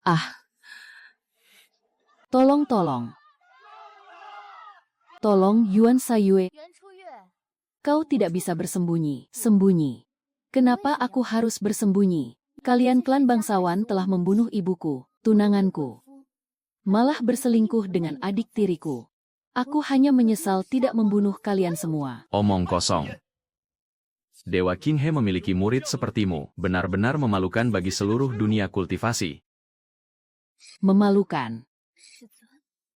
Ah, tolong, tolong. Tolong, Yuan Sayue. Kau tidak bisa bersembunyi. Sembunyi. Kenapa aku harus bersembunyi? Kalian klan bangsawan telah membunuh ibuku, tunanganku. Malah berselingkuh dengan adik tiriku. Aku hanya menyesal tidak membunuh kalian semua. Omong kosong. Dewa Qinghe memiliki murid sepertimu, benar-benar memalukan bagi seluruh dunia kultivasi. Memalukan.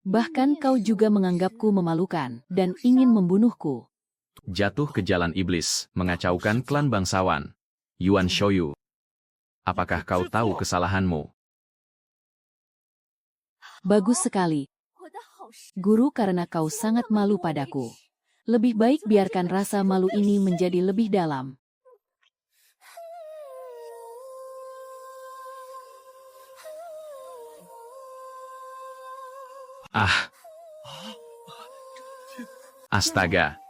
Bahkan kau juga menganggapku memalukan dan ingin membunuhku. Jatuh ke jalan iblis, mengacaukan klan bangsawan. Yuan Shouyu. Apakah kau tahu kesalahanmu? Bagus sekali. Guru, karena kau sangat malu padaku. Lebih baik biarkan rasa malu ini menjadi lebih dalam. Ah. Astaga.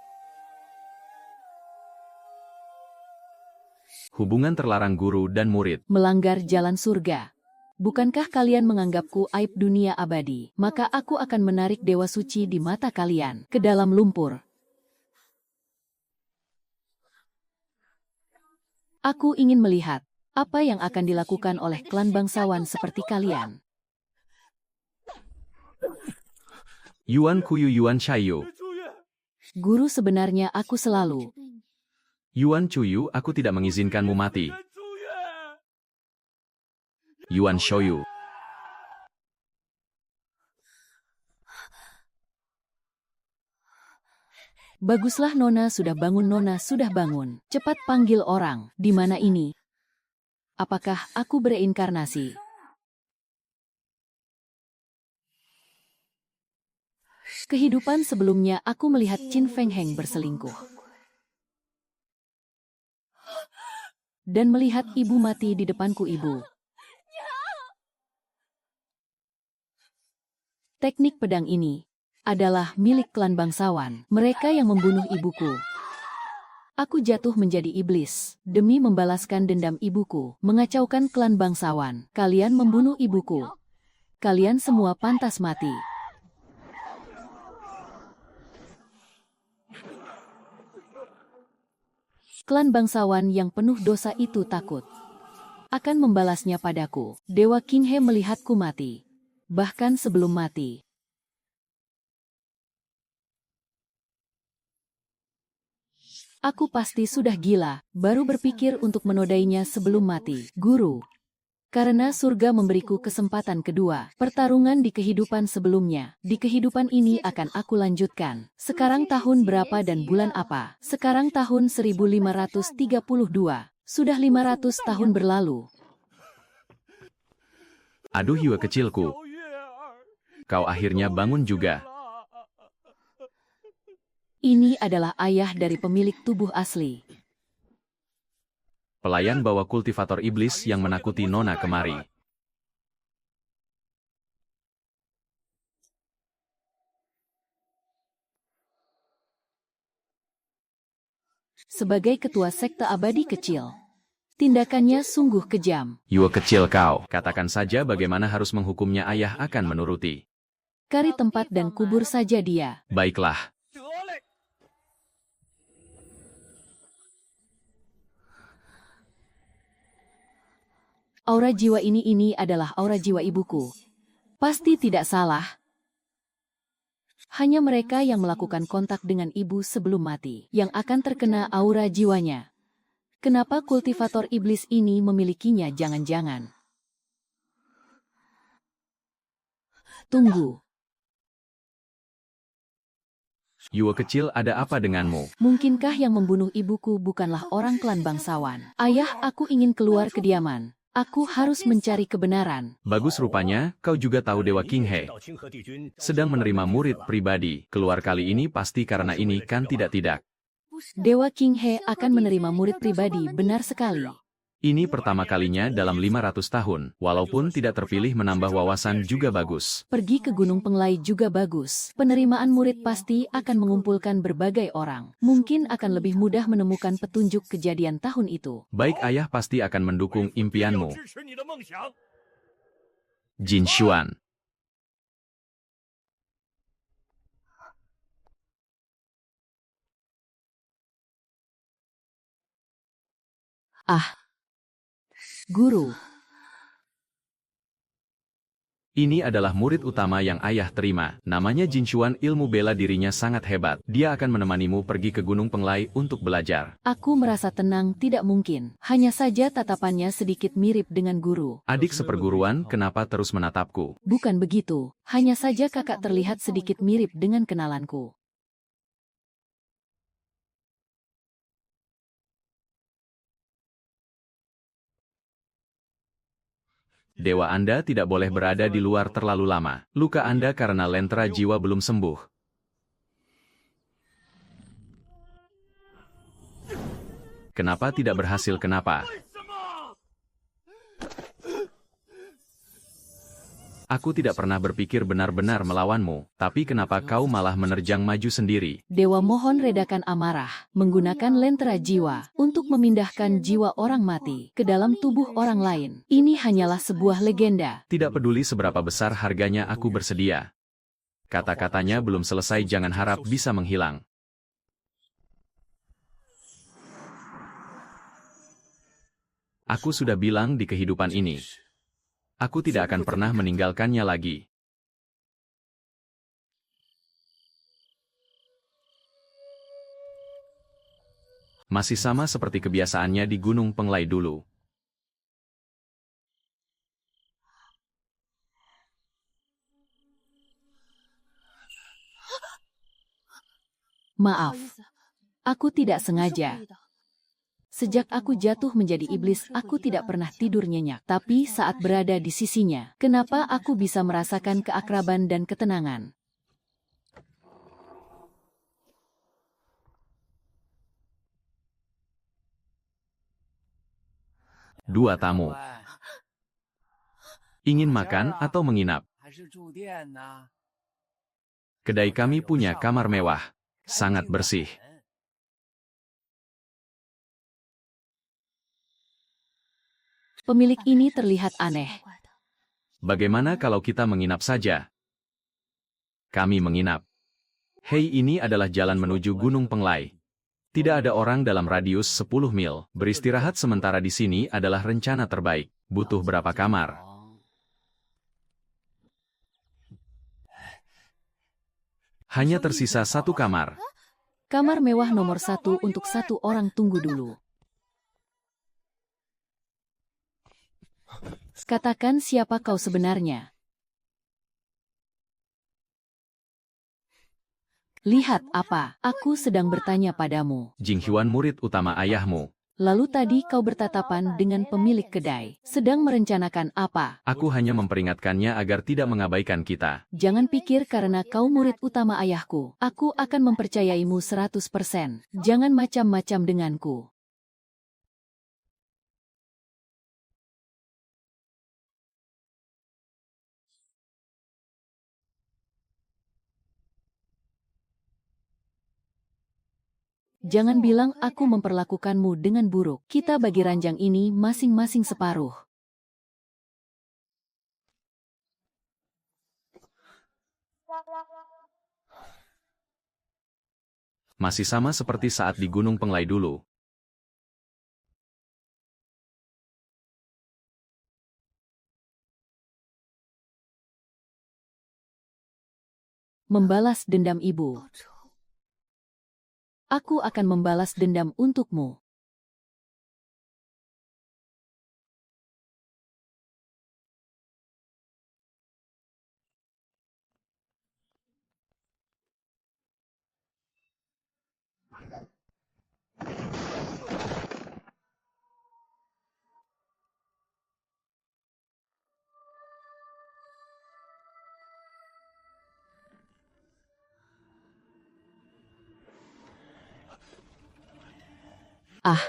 Hubungan terlarang guru dan murid. Melanggar jalan surga. Bukankah kalian menganggapku aib dunia abadi? Maka aku akan menarik Dewa Suci di mata kalian ke dalam lumpur. Aku ingin melihat apa yang akan dilakukan oleh klan bangsawan seperti kalian. Yuan Kuyu Yuan Chayu. Guru, sebenarnya aku selalu... Yuan Chuyu, aku tidak mengizinkanmu mati. Yuan Shouyu. Baguslah, Nona sudah bangun, Nona sudah bangun. Cepat panggil orang. Di mana ini? Apakah aku bereinkarnasi? Kehidupan sebelumnya aku melihat Qin Feng Heng berselingkuh. Dan melihat ibu mati di depanku, ibu. Teknik pedang ini adalah milik klan bangsawan. Mereka yang membunuh ibuku. Aku jatuh menjadi iblis demi membalaskan dendam ibuku, mengacaukan klan bangsawan. Kalian membunuh ibuku. Kalian semua pantas mati. Klan bangsawan yang penuh dosa itu takut akan membalasnya padaku. Dewa Qinghe melihatku mati. Bahkan sebelum mati. Aku pasti sudah gila, baru berpikir untuk menodainya sebelum mati. Guru, karena surga memberiku kesempatan kedua, pertarungan di kehidupan sebelumnya. Di kehidupan ini akan aku lanjutkan. Sekarang tahun berapa dan bulan apa? Sekarang tahun 1532. Sudah 500 tahun berlalu. Aduh, Yue kecilku. Kau akhirnya bangun juga. Ini adalah ayah dari pemilik tubuh asli. Pelayan bawa kultivator iblis yang menakuti Nona kemari. Sebagai ketua sekte abadi kecil, tindakannya sungguh kejam. Yue kecil kau, katakan saja bagaimana harus menghukumnya, ayah akan menuruti. Cari tempat dan kubur saja dia. Baiklah. Aura jiwa ini adalah aura jiwa ibuku. Pasti tidak salah. Hanya mereka yang melakukan kontak dengan ibu sebelum mati yang akan terkena aura jiwanya. Kenapa kultivator iblis ini memilikinya? Jangan-jangan. Tunggu. Yue kecil, ada apa denganmu? Mungkinkah yang membunuh ibuku bukanlah orang klan bangsawan? Ayah, aku ingin keluar kediaman. Aku harus mencari kebenaran. Bagus, rupanya kau juga tahu Dewa Qinghe sedang menerima murid pribadi. Keluar kali ini pasti karena ini kan? Tidak. Dewa Qinghe akan menerima murid pribadi, benar sekali. Ini pertama kalinya dalam 500 tahun. Walaupun tidak terpilih, menambah wawasan juga bagus. Pergi ke Gunung Penglai juga bagus. Penerimaan murid pasti akan mengumpulkan berbagai orang. Mungkin akan lebih mudah menemukan petunjuk kejadian tahun itu. Baik, ayah pasti akan mendukung impianmu. Jin Xuan. Ah, guru. Ini adalah murid utama yang ayah terima. Namanya Jin Xuan, ilmu bela dirinya sangat hebat. Dia akan menemanimu pergi ke Gunung Penglai untuk belajar. Aku merasa tenang, tidak mungkin. Hanya saja tatapannya sedikit mirip dengan guru. Adik seperguruan, kenapa terus menatapku? Bukan begitu, hanya saja kakak terlihat sedikit mirip dengan kenalanku. Dewa Anda tidak boleh berada di luar terlalu lama. Luka Anda karena lentera jiwa belum sembuh. Kenapa tidak berhasil? Kenapa? Aku tidak pernah berpikir benar-benar melawanmu, tapi kenapa kau malah menerjang maju sendiri? Dewa mohon redakan amarah, menggunakan lentera jiwa untuk memindahkan jiwa orang mati ke dalam tubuh orang lain. Ini hanyalah sebuah legenda. Tidak peduli seberapa besar harganya, aku bersedia. Kata-katanya belum selesai, jangan harap bisa menghilang. Aku sudah bilang di kehidupan ini, aku tidak akan pernah meninggalkannya lagi. Masih sama seperti kebiasaannya di Gunung Penglai dulu. Maaf, aku tidak sengaja. Sejak aku jatuh menjadi iblis, aku tidak pernah tidur nyenyak. Tapi saat berada di sisinya, kenapa aku bisa merasakan keakraban dan ketenangan? Dua tamu. Ingin makan atau menginap? Kedai kami punya kamar mewah. Sangat bersih. Pemilik ini terlihat aneh. Bagaimana kalau kita menginap saja? Kami menginap. Hei, ini adalah jalan menuju Gunung Penglai. Tidak ada orang dalam radius 10 mil. Beristirahat sementara di sini adalah rencana terbaik. Butuh berapa kamar? Hanya tersisa 1 kamar. Kamar mewah nomor 1 untuk 1 orang, tunggu dulu. Katakan siapa kau sebenarnya. Lihat apa, aku sedang bertanya padamu. Jing Xuan, murid utama ayahmu. Lalu tadi kau bertatapan dengan pemilik kedai. Sedang merencanakan apa? Aku hanya memperingatkannya agar tidak mengabaikan kita. Jangan pikir karena kau murid utama ayahku, aku akan mempercayaimu 100%. Jangan macam-macam denganku. Jangan bilang aku memperlakukanmu dengan buruk. Kita bagi ranjang ini masing-masing separuh. Masih sama seperti saat di Gunung Penglai dulu. Membalas dendam ibu. Aku akan membalas dendam untukmu. Ah.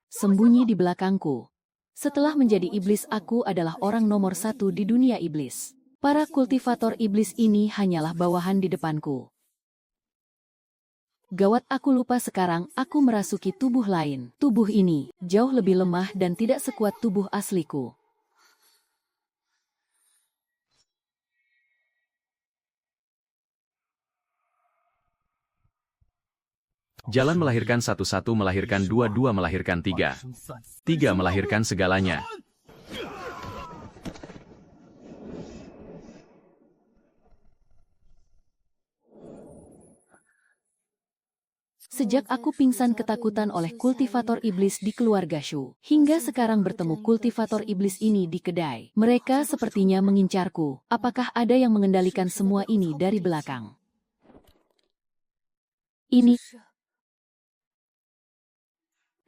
Sembunyi di belakangku. Setelah menjadi iblis, aku adalah orang nomor 1 di dunia iblis. Para kultivator iblis ini hanyalah bawahan di depanku. Gawat, aku lupa sekarang aku merasuki tubuh lain. Tubuh ini jauh lebih lemah dan tidak sekuat tubuh asliku. Jalan melahirkan satu-satu melahirkan dua-dua melahirkan tiga. Tiga melahirkan segalanya. Sejak aku pingsan ketakutan oleh kultivator iblis di keluarga Shu, hingga sekarang bertemu kultivator iblis ini di kedai. Mereka sepertinya mengincarku. Apakah ada yang mengendalikan semua ini dari belakang? Ini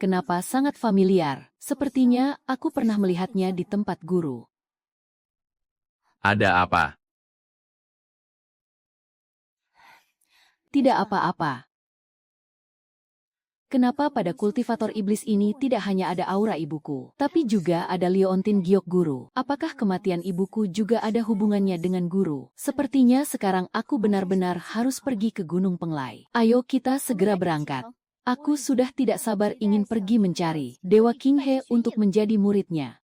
kenapa sangat familiar? Sepertinya aku pernah melihatnya di tempat guru. Ada apa? Tidak apa-apa. Kenapa pada kultivator iblis ini tidak hanya ada aura ibuku, tapi juga ada Leontin Giok Guru? Apakah kematian ibuku juga ada hubungannya dengan guru? Sepertinya sekarang aku benar-benar harus pergi ke Gunung Penglai. Ayo kita segera berangkat. Aku sudah tidak sabar ingin pergi mencari Dewa King He untuk menjadi muridnya.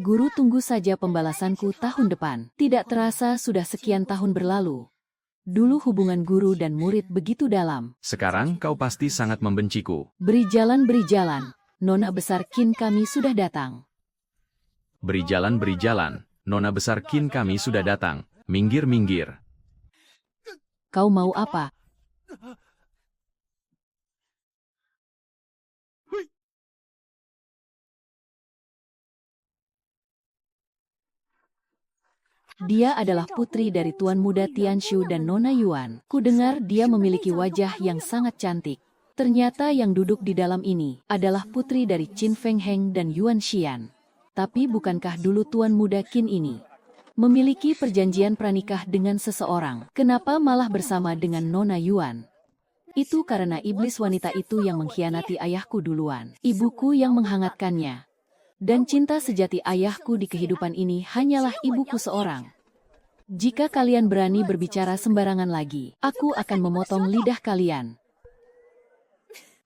Guru, tunggu saja pembalasanku tahun depan. Tidak terasa sudah sekian tahun berlalu. Dulu hubungan guru dan murid begitu dalam. Sekarang kau pasti sangat membenciku. Beri jalan, beri jalan. Nona besar Qin kami sudah datang. Beri jalan, beri jalan. Nona besar Qin kami sudah datang. Minggir, minggir. Kau mau apa? Dia adalah putri dari Tuan Muda Tianshu dan Nona Yuan. Kudengar dia memiliki wajah yang sangat cantik. Ternyata yang duduk di dalam ini adalah putri dari Qin Feng Heng dan Yuan Xian. Tapi bukankah dulu Tuan Muda Qin ini memiliki perjanjian pranikah dengan seseorang? Kenapa malah bersama dengan Nona Yuan? Itu karena iblis wanita itu yang mengkhianati ayahku duluan. Ibuku yang menghangatkannya. Dan cinta sejati ayahku di kehidupan ini hanyalah ibuku seorang. Jika kalian berani berbicara sembarangan lagi, aku akan memotong lidah kalian.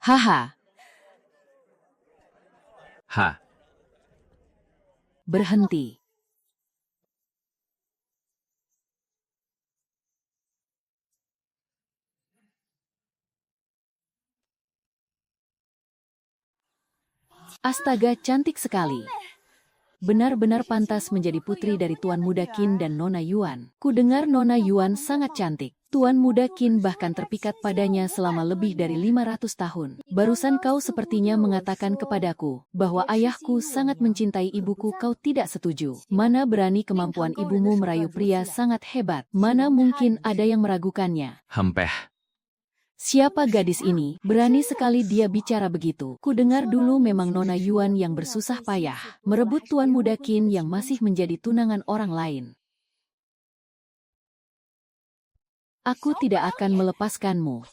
Haha. Ha. Berhenti. Astaga, cantik sekali. Benar-benar pantas menjadi putri dari Tuan Muda Qin dan Nona Yuan. Kudengar Nona Yuan sangat cantik. Tuan Muda Qin bahkan terpikat padanya selama lebih dari 500 tahun. Barusan kau sepertinya mengatakan kepadaku bahwa ayahku sangat mencintai ibuku. Kau tidak setuju. Mana berani kemampuan ibumu merayu pria sangat hebat. Mana mungkin ada yang meragukannya. Hempeh. Siapa gadis ini? Berani sekali dia bicara begitu. Kudengar dulu memang Nona Yuan yang bersusah payah merebut Tuan Muda Qin yang masih menjadi tunangan orang lain. Aku tidak akan melepaskanmu.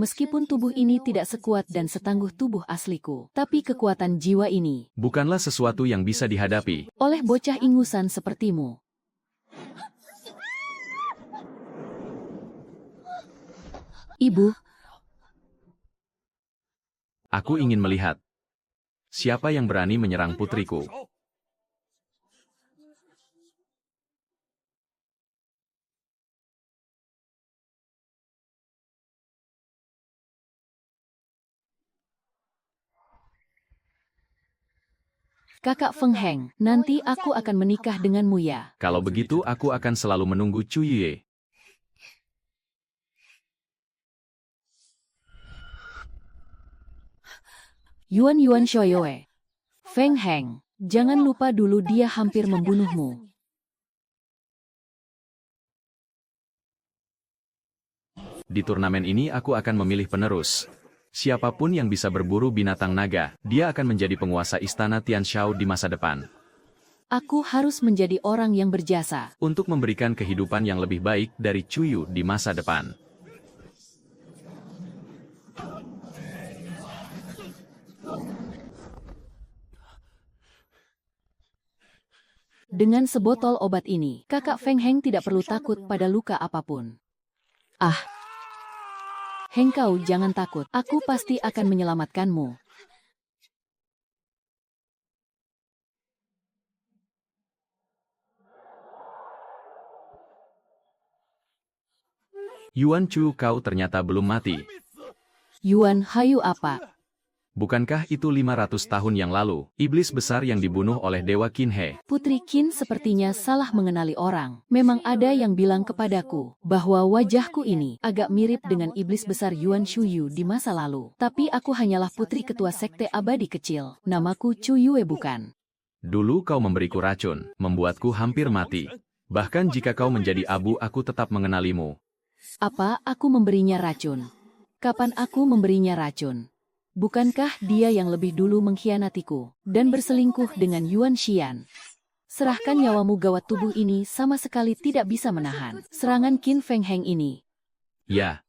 Meskipun tubuh ini tidak sekuat dan setangguh tubuh asliku, tapi kekuatan jiwa ini bukanlah sesuatu yang bisa dihadapi oleh bocah ingusan sepertimu. Ibu, aku ingin melihat siapa yang berani menyerang putriku. Kakak Feng Heng, nanti aku akan menikah denganmu ya. Kalau begitu aku akan selalu menunggu Chu Yue. Yuan Shoyoe. Feng Heng, jangan lupa dulu dia hampir membunuhmu. Di turnamen ini aku akan memilih penerus. Siapapun yang bisa berburu binatang naga, dia akan menjadi penguasa istana Tianshao di masa depan. Aku harus menjadi orang yang berjasa untuk memberikan kehidupan yang lebih baik dari Chuyu di masa depan. Dengan sebotol obat ini, kakak Feng Heng tidak perlu takut pada luka apapun. Ah! Heng, kau jangan takut, aku pasti akan menyelamatkanmu. Yuan Chu, kau ternyata belum mati. Yuan, hayu apa? Bukankah itu 500 tahun yang lalu, iblis besar yang dibunuh oleh Dewa Qin He? Putri Qin sepertinya salah mengenali orang. Memang ada yang bilang kepadaku bahwa wajahku ini agak mirip dengan iblis besar Yuan Shuyu di masa lalu. Tapi aku hanyalah putri ketua sekte abadi kecil. Namaku Chu Yue bukan. Dulu kau memberiku racun, membuatku hampir mati. Bahkan jika kau menjadi abu, aku tetap mengenalimu. Apa aku memberinya racun? Kapan aku memberinya racun? Bukankah dia yang lebih dulu mengkhianatiku dan berselingkuh dengan Yuan Xian? Serahkan nyawamu, gawat tubuh ini sama sekali tidak bisa menahan serangan Qin Feng Heng ini. Ya.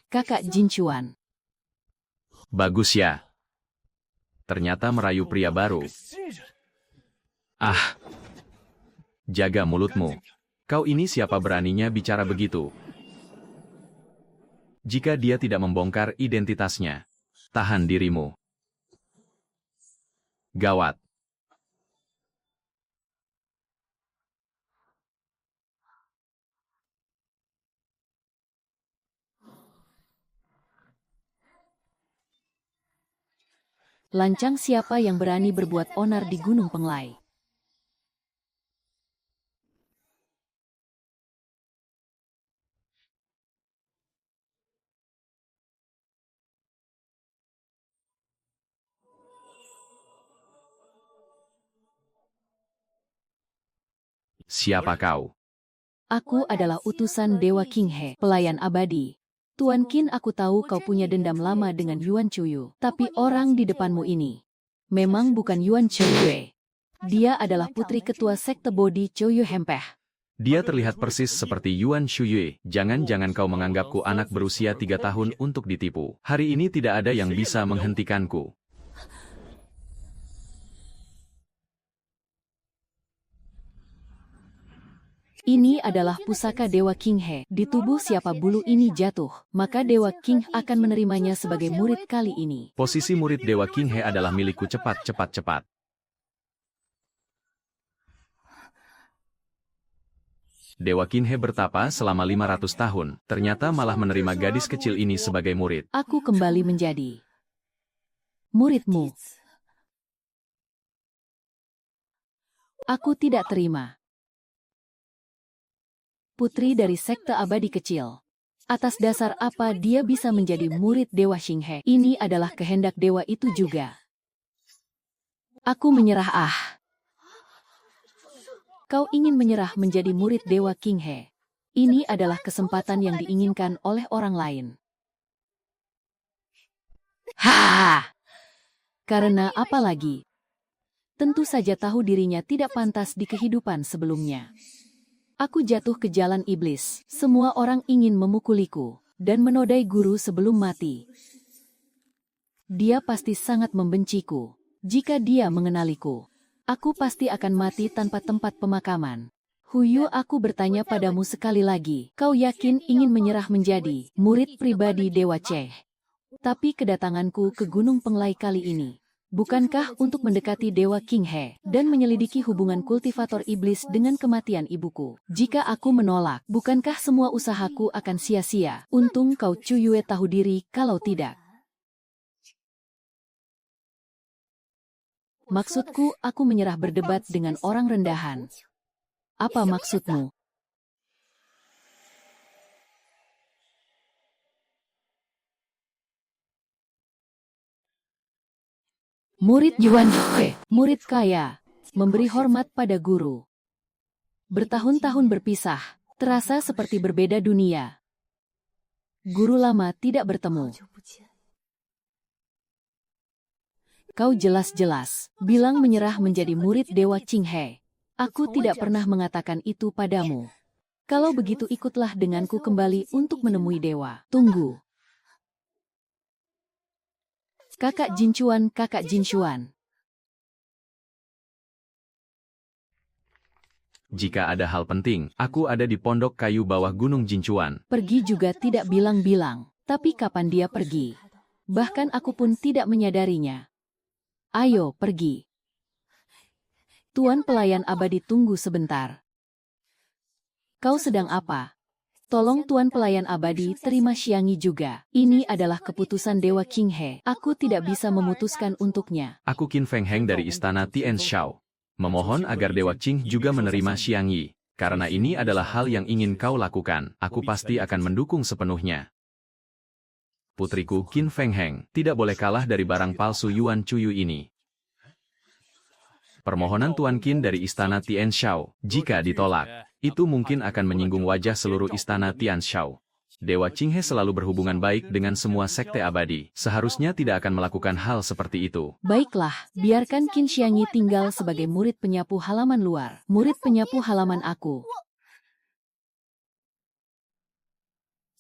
Kakak Jin Chuan. Bagus ya. Ternyata merayu pria baru. Ah. Jaga mulutmu. Kau ini siapa beraninya bicara begitu? Jika dia tidak membongkar identitasnya, tahan dirimu. Gawat. Lancang, siapa yang berani berbuat onar di Gunung Penglai? Siapa kau? Aku adalah utusan Dewa Qing He, pelayan abadi. Tuan Qin, aku tahu kau punya dendam lama dengan Yuan Chuyu. Tapi orang di depanmu ini memang bukan Yuan Chuyu. Dia adalah putri ketua sekte Bodi Chuyu Hempeh. Dia terlihat persis seperti Yuan Shuyue. Jangan-jangan kau menganggapku anak berusia 3 tahun untuk ditipu. Hari ini tidak ada yang bisa menghentikanku. Ini adalah pusaka Dewa Qing He. Di tubuh siapa bulu ini jatuh, maka Dewa Qing akan menerimanya sebagai murid kali ini. Posisi murid Dewa Qing He adalah milikku. Cepat. Dewa Qin He bertapa selama 500 tahun, ternyata malah menerima gadis kecil ini sebagai murid. Aku kembali menjadi muridmu. Aku tidak terima. Putri dari sekte abadi kecil. Atas dasar apa dia bisa menjadi murid Dewa Qing He? Ini adalah kehendak dewa itu juga. Aku menyerah. Kau ingin menyerah menjadi murid Dewa Qing He? Ini adalah kesempatan yang diinginkan oleh orang lain. Karena apa lagi? Tentu saja tahu dirinya tidak pantas di kehidupan sebelumnya. Aku jatuh ke jalan iblis. Semua orang ingin memukuliku dan menodai guru sebelum mati. Dia pasti sangat membenciku. Jika dia mengenaliku, aku pasti akan mati tanpa tempat pemakaman. Huyu, aku bertanya padamu sekali lagi. Kau yakin ingin menyerah menjadi murid pribadi Dewa Che? Tapi kedatanganku ke Gunung Penglai kali ini, bukankah untuk mendekati Dewa Qing He dan menyelidiki hubungan kultivator iblis dengan kematian ibuku? Jika aku menolak, bukankah semua usahaku akan sia-sia? Untung kau Chu Yue tahu diri, kalau tidak. Maksudku, aku menyerah berdebat dengan orang rendahan. Apa maksudmu? Murid Yuan Yue, murid kaya, memberi hormat pada guru. Bertahun-tahun berpisah, terasa seperti berbeda dunia. Guru lama tidak bertemu. Kau jelas-jelas bilang menyerah menjadi murid Dewa Qing He. Aku tidak pernah mengatakan itu padamu. Kalau begitu ikutlah denganku kembali untuk menemui dewa. Tunggu. Kakak Jin Chuan, Kakak Jin Chuan. Jika ada hal penting, aku ada di pondok kayu bawah Gunung Jinchuan. Pergi juga tidak bilang-bilang. Tapi kapan dia pergi? Bahkan aku pun tidak menyadarinya. Ayo, pergi. Tuan pelayan abadi, tunggu sebentar. Kau sedang apa? Tolong Tuan pelayan abadi, terima Xiangyi juga. Ini adalah keputusan Dewa Qing He. Aku tidak bisa memutuskan untuknya. Aku Qin Feng Heng dari istana Tian Shao. Memohon agar Dewa Qing juga menerima Xiangyi. Karena ini adalah hal yang ingin kau lakukan, aku pasti akan mendukung sepenuhnya. Putriku Qin Feng Heng tidak boleh kalah dari barang palsu Yuan Chuyu ini. Permohonan Tuan Qin dari istana Tian Shao, jika ditolak, itu mungkin akan menyinggung wajah seluruh istana Tian Shao. Dewa Qing He selalu berhubungan baik dengan semua sekte abadi. Seharusnya tidak akan melakukan hal seperti itu. Baiklah, biarkan Qin Xiangyi tinggal sebagai murid penyapu halaman luar. Murid penyapu halaman aku.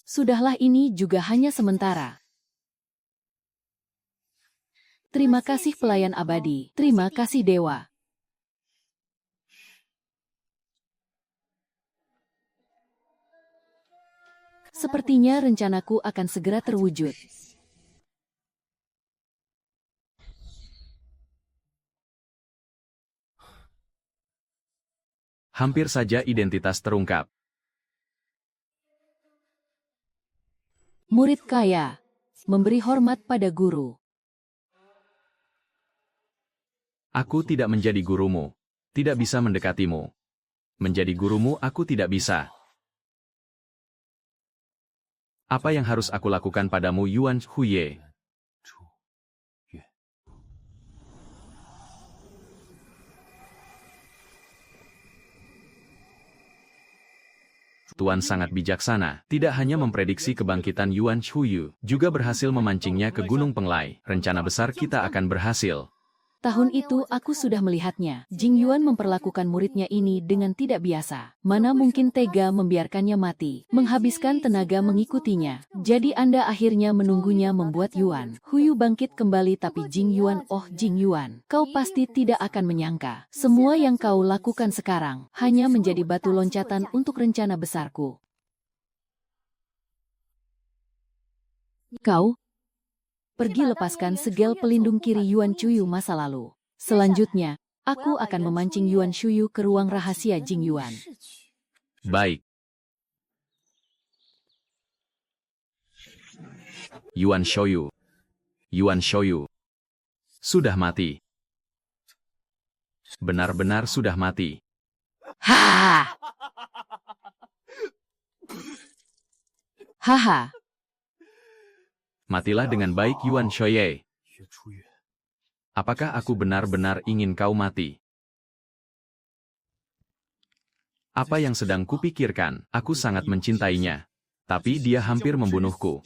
Sudahlah, ini juga hanya sementara. Terima kasih pelayan abadi. Terima kasih Dewa. Sepertinya rencanaku akan segera terwujud. Hampir saja identitas terungkap. Murid kaya, memberi hormat pada guru. Aku tidak menjadi gurumu, tidak bisa mendekatimu. Menjadi gurumu aku tidak bisa. Apa yang harus aku lakukan padamu Yuan Huye? Tuan sangat bijaksana, tidak hanya memprediksi kebangkitan Yuan Huyu, juga berhasil memancingnya ke Gunung Penglai. Rencana besar kita akan berhasil. Tahun itu aku sudah melihatnya. Jing Yuan memperlakukan muridnya ini dengan tidak biasa. Mana mungkin tega membiarkannya mati, menghabiskan tenaga mengikutinya. Jadi Anda akhirnya menunggunya membuat Yuan Huyu bangkit kembali. Tapi Jing Yuan, oh Jing Yuan, kau pasti tidak akan menyangka. Semua yang kau lakukan sekarang hanya menjadi batu loncatan untuk rencana besarku. Kau pergi lepaskan segel pelindung kiri Yuan Chuyu masa lalu. Selanjutnya, aku akan memancing Yuan Chuyu ke ruang rahasia Jing Yuan. Baik. Yuan Shoyu. Yuan Shoyu. Sudah mati. Benar-benar sudah mati. Hahaha. Haha. Matilah dengan baik Yuan Shoye. Apakah aku benar-benar ingin kau mati? Apa yang sedang kupikirkan? Aku sangat mencintainya. Tapi dia hampir membunuhku.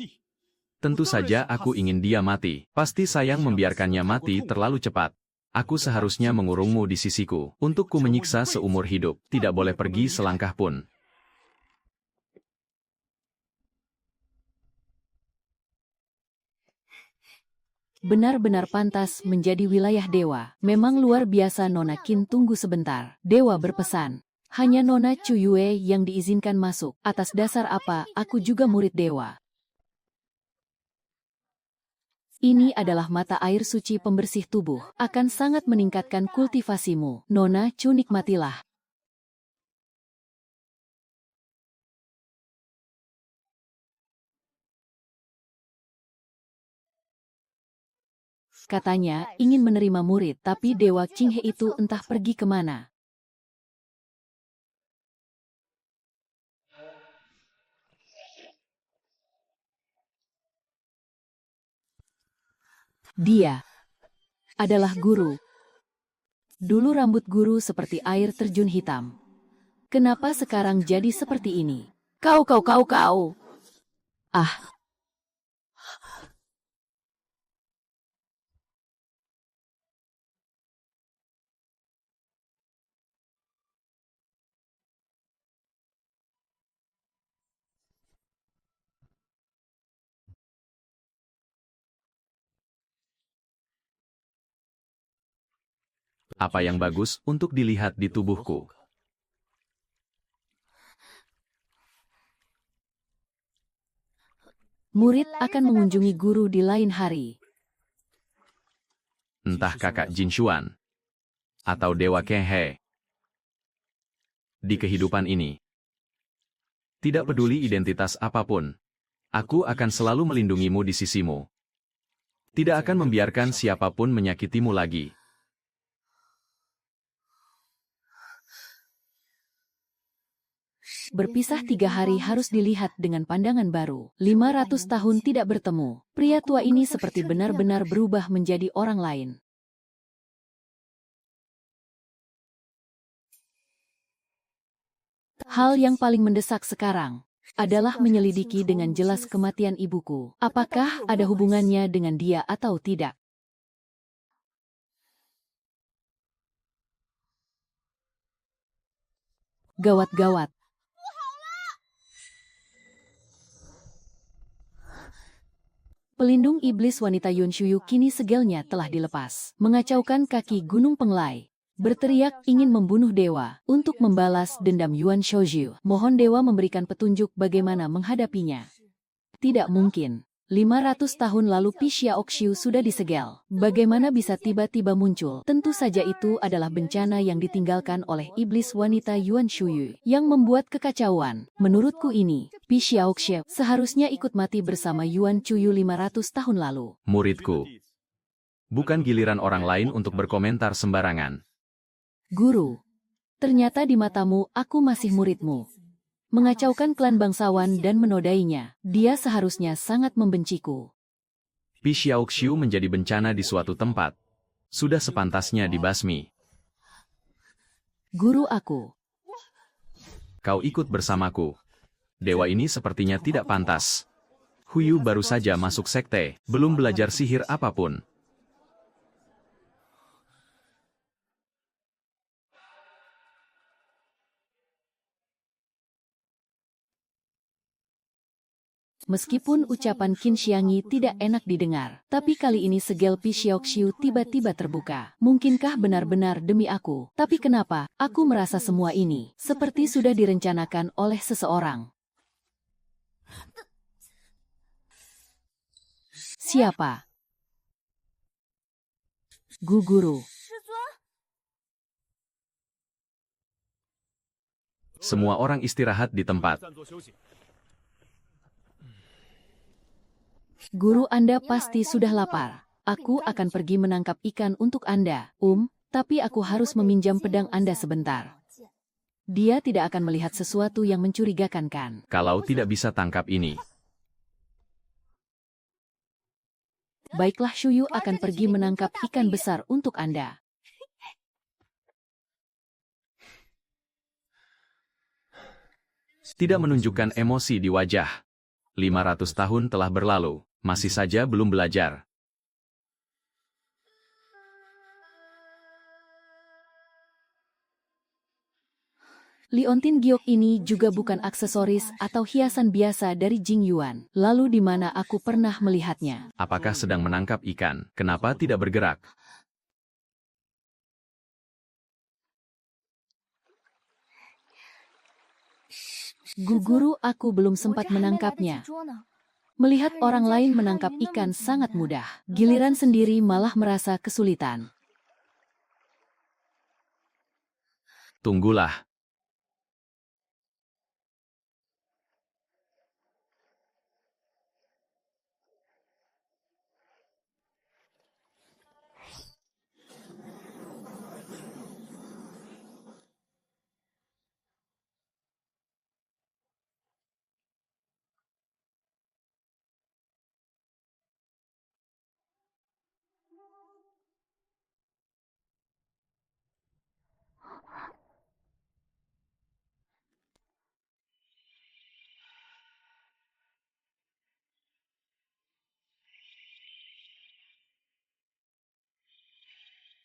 Tentu saja aku ingin dia mati. Pasti sayang membiarkannya mati terlalu cepat. Aku seharusnya mengurungmu di sisiku. Untuk ku menyiksa seumur hidup. Tidak boleh pergi selangkah pun. Benar-benar pantas menjadi wilayah dewa. Memang luar biasa. Nona Qin, tunggu sebentar. Dewa berpesan. Hanya Nona Chuyue yang diizinkan masuk. Atas dasar apa aku juga murid dewa? Ini adalah mata air suci pembersih tubuh. Akan sangat meningkatkan kultivasimu. Nona Chu, nikmatilah. Katanya ingin menerima murid, tapi Dewa Qing He itu entah pergi kemana. Dia adalah guru. Dulu rambut guru seperti air terjun hitam. Kenapa sekarang jadi seperti ini? Kau. Ah. Apa yang bagus untuk dilihat di tubuhku? Murid akan mengunjungi guru di lain hari. Entah kakak Jin Xuan atau Dewa Kang He. Di kehidupan ini, tidak peduli identitas apapun, aku akan selalu melindungimu di sisimu. Tidak akan membiarkan siapapun menyakitimu lagi. Berpisah 3 hari harus dilihat dengan pandangan baru. 500 tahun tidak bertemu. Pria tua ini seperti benar-benar berubah menjadi orang lain. Hal yang paling mendesak sekarang adalah menyelidiki dengan jelas kematian ibuku. Apakah ada hubungannya dengan dia atau tidak? Gawat-gawat. Pelindung iblis wanita Yun Shuyu kini segelnya telah dilepas. Mengacaukan kaki Gunung Penglai. Berteriak ingin membunuh dewa untuk membalas dendam Yuan Shouju. Mohon dewa memberikan petunjuk bagaimana menghadapinya. Tidak mungkin. 500 tahun lalu Pi Xiaoxiu sudah disegel. Bagaimana bisa tiba-tiba muncul? Tentu saja itu adalah bencana yang ditinggalkan oleh iblis wanita Yuan Shuyu yang membuat kekacauan. Menurutku ini, Pi Xiaoxiu seharusnya ikut mati bersama Yuan Shuyu 500 tahun lalu. Muridku, bukan giliran orang lain untuk berkomentar sembarangan. Guru, ternyata di matamu aku masih muridmu. Mengacaukan klan bangsawan dan menodainya, dia seharusnya sangat membenciku. Pi Xiaoxiu menjadi bencana di suatu tempat. Sudah sepantasnya dibasmi. Guru aku. Kau ikut bersamaku. Dewa ini sepertinya tidak pantas. Huyu baru saja masuk sekte, belum belajar sihir apapun. Meskipun ucapan Qin Xiangyi tidak enak didengar, tapi kali ini segel Pi Xiaoxiu tiba-tiba terbuka. Mungkinkah benar-benar demi aku? Tapi kenapa aku merasa semua ini seperti sudah direncanakan oleh seseorang? Siapa? Guru. Semua orang istirahat di tempat. Guru Anda pasti sudah lapar. Aku akan pergi menangkap ikan untuk Anda, tapi aku harus meminjam pedang Anda sebentar. Dia tidak akan melihat sesuatu yang mencurigakan kan? Kalau tidak bisa tangkap ini, Baiklah, Shuyu akan pergi menangkap ikan besar untuk Anda. tidak menunjukkan emosi di wajah. 500 tahun telah berlalu, masih saja belum belajar. Liontin giok ini juga bukan aksesoris atau hiasan biasa dari Jing Yuan. Lalu di mana aku pernah melihatnya? Apakah sedang menangkap ikan? Kenapa tidak bergerak? Guru, aku belum sempat menangkapnya. Melihat orang lain menangkap ikan sangat mudah, giliran sendiri malah merasa kesulitan. Tunggulah.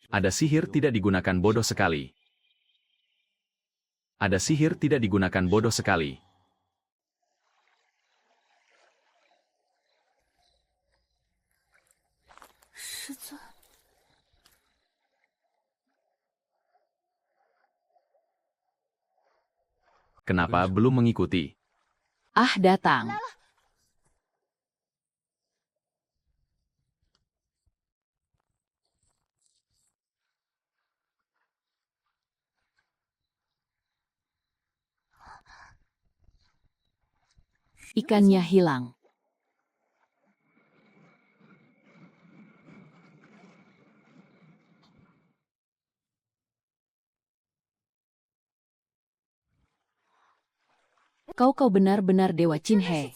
Ada sihir tidak digunakan bodoh sekali. Ada sihir tidak digunakan bodoh sekali. Kenapa belum mengikuti? Ah, datang. Ikannya hilang. Kau benar-benar Dewa Qinhe.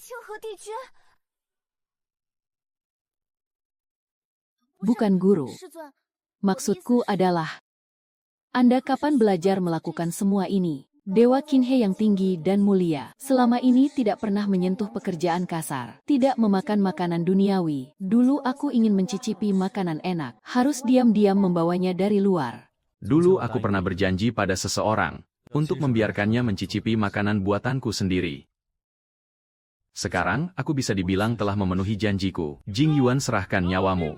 Bukan guru. Maksudku adalah, Anda kapan belajar melakukan semua ini? Dewa Qinhe yang tinggi dan mulia, selama ini tidak pernah menyentuh pekerjaan kasar, tidak memakan makanan duniawi. Dulu aku ingin mencicipi makanan enak, harus diam-diam membawanya dari luar. Dulu aku pernah berjanji pada seseorang untuk membiarkannya mencicipi makanan buatanku sendiri. Sekarang, aku bisa dibilang telah memenuhi janjiku. Jing Yuan, serahkan nyawamu.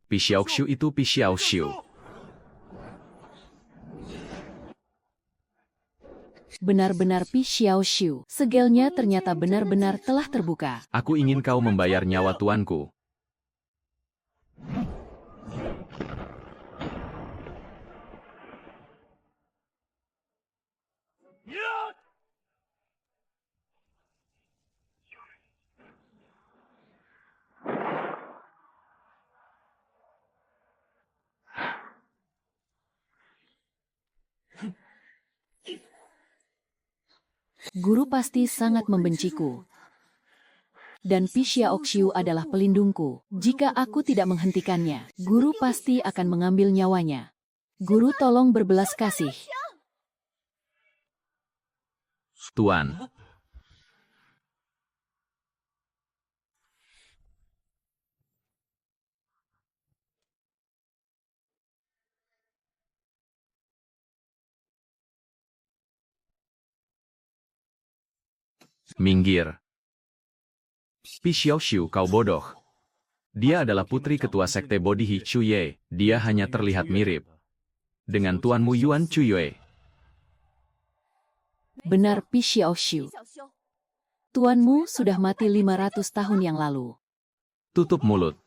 Pi Xiaoxiu itu Pi Xiaoxiu. Benar-benar Pi Xiaoxiu. Segelnya ternyata benar-benar telah terbuka. Aku ingin kau membayar nyawa tuanku. Guru pasti sangat membenciku. Dan Pi Xiaoxiu adalah pelindungku. Jika aku tidak menghentikannya, guru pasti akan mengambil nyawanya. Guru, tolong berbelas kasih. Tuan. Minggir. Pi Xiaoxiu, kau bodoh. Dia adalah putri ketua sekte Bodihi Chuye. Dia hanya terlihat mirip dengan tuanmu Yuan Chuyue. Benar Pi Xiaoxiu. Tuanmu sudah mati 500 tahun yang lalu. Tutup mulut.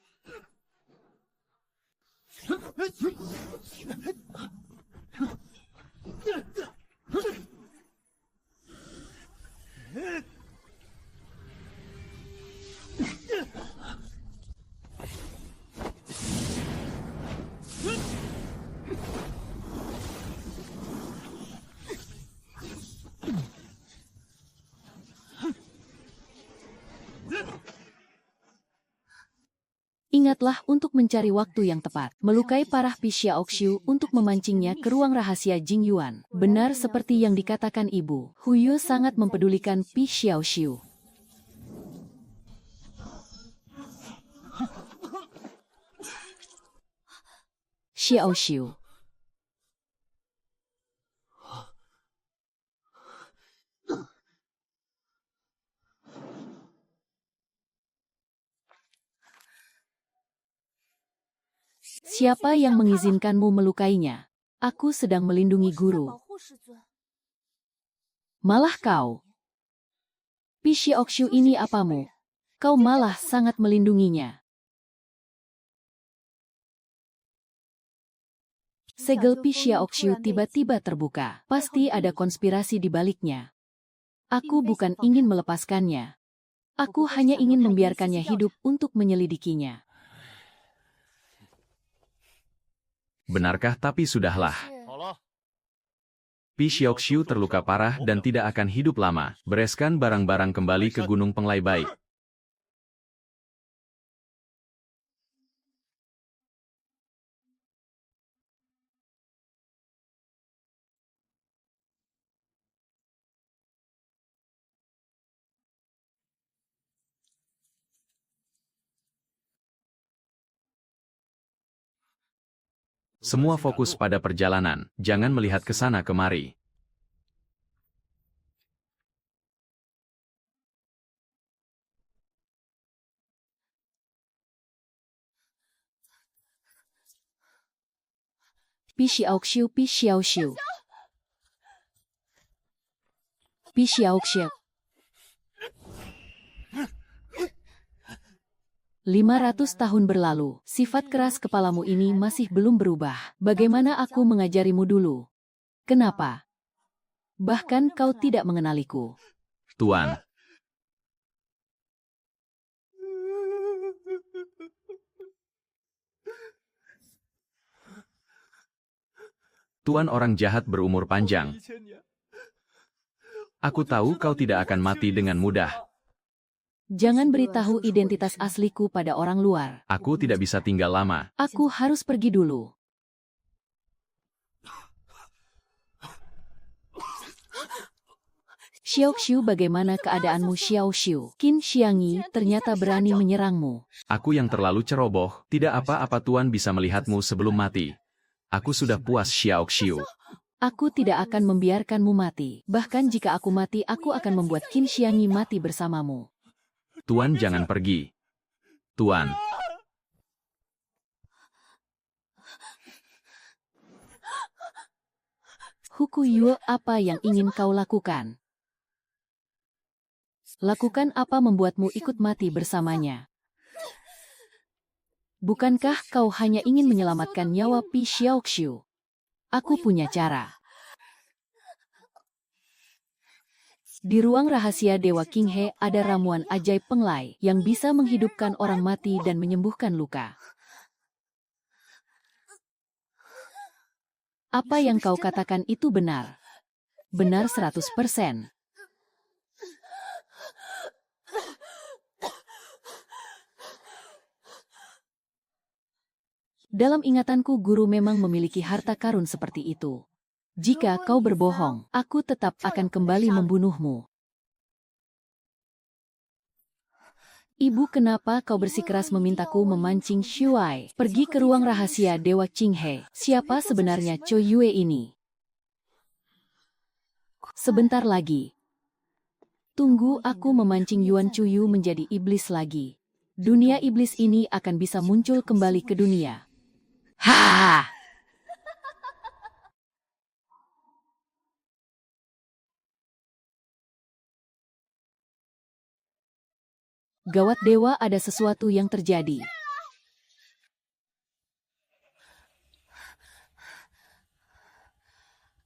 Ingatlah untuk mencari waktu yang tepat, melukai parah Pi Xiaoxiu untuk memancingnya ke ruang rahasia Jing Yuan. Benar seperti yang dikatakan ibu, Huyu sangat mempedulikan Pi Xiaoxiu. Xiaoxiu. Siapa yang mengizinkanmu melukainya? Aku sedang melindungi guru. Malah kau. Pi Xiaoxiu, ini apamu? Kau malah sangat melindunginya. Segel Pi Xiaoxiu tiba-tiba terbuka. Pasti ada konspirasi di baliknya. Aku bukan ingin melepaskannya. Aku hanya ingin membiarkannya hidup untuk menyelidikinya. Benarkah? Tapi sudahlah. Pi Xiaoxiu terluka parah dan tidak akan hidup lama. Bereskan barang-barang kembali ke Gunung Penglai baik. Semua fokus pada perjalanan, jangan melihat ke sana kemari. Pi Xiaoxiu, Pi Xiaoxiu. Pi Xiaoxiu. 500 tahun berlalu, sifat keras kepalamu ini masih belum berubah. Bagaimana aku mengajarimu dulu? Kenapa? Bahkan kau tidak mengenaliku. Tuan. Tuan orang jahat berumur panjang. Aku tahu kau tidak akan mati dengan mudah. Jangan beritahu identitas asliku pada orang luar. Aku tidak bisa tinggal lama. Aku harus pergi dulu. Xiaoxiu, bagaimana keadaanmu Xiaoxiu? Qin Xiangyi ternyata berani menyerangmu. Aku yang terlalu ceroboh, tidak apa-apa Tuan bisa melihatmu sebelum mati. Aku sudah puas Xiaoxiu. Aku tidak akan membiarkanmu mati. Bahkan jika aku mati, aku akan membuat Qin Xiangyi mati bersamamu. Tuan jangan pergi. Tuan. Huku Yue, apa yang ingin kau lakukan? Lakukan apa membuatmu ikut mati bersamanya? Bukankah kau hanya ingin menyelamatkan nyawa Pi Xiaoxiu? Aku punya cara. Di ruang rahasia Dewa Qinghe ada ramuan ajaib penglai yang bisa menghidupkan orang mati dan menyembuhkan luka. Apa yang kau katakan itu benar. Benar 100%. Dalam ingatanku guru memang memiliki harta karun seperti itu. Jika kau berbohong, aku tetap akan kembali membunuhmu. Ibu, kenapa kau bersikeras memintaku memancing Shuai pergi ke ruang rahasia Dewa Qinghe? Siapa sebenarnya Chou Yue ini? Sebentar lagi. Tunggu aku memancing Yuan Chuyu menjadi iblis lagi. Dunia iblis ini akan bisa muncul kembali ke dunia. Ha! Gawat dewa, ada sesuatu yang terjadi.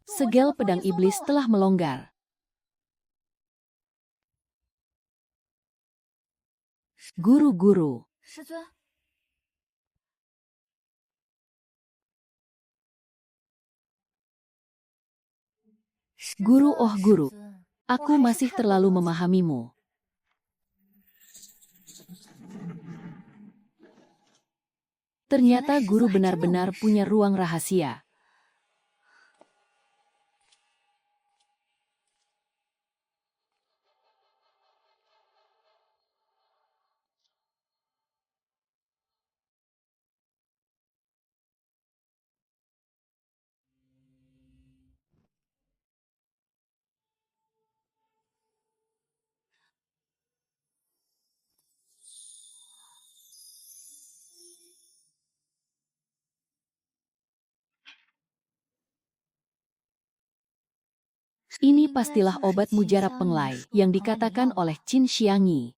Segel pedang iblis telah melonggar. Guru-guru. Guru, oh guru. Aku masih terlalu memahamimu. Ternyata guru benar-benar punya ruang rahasia. Ini pastilah obat mujarab penglai yang dikatakan oleh Qin Xiangyi.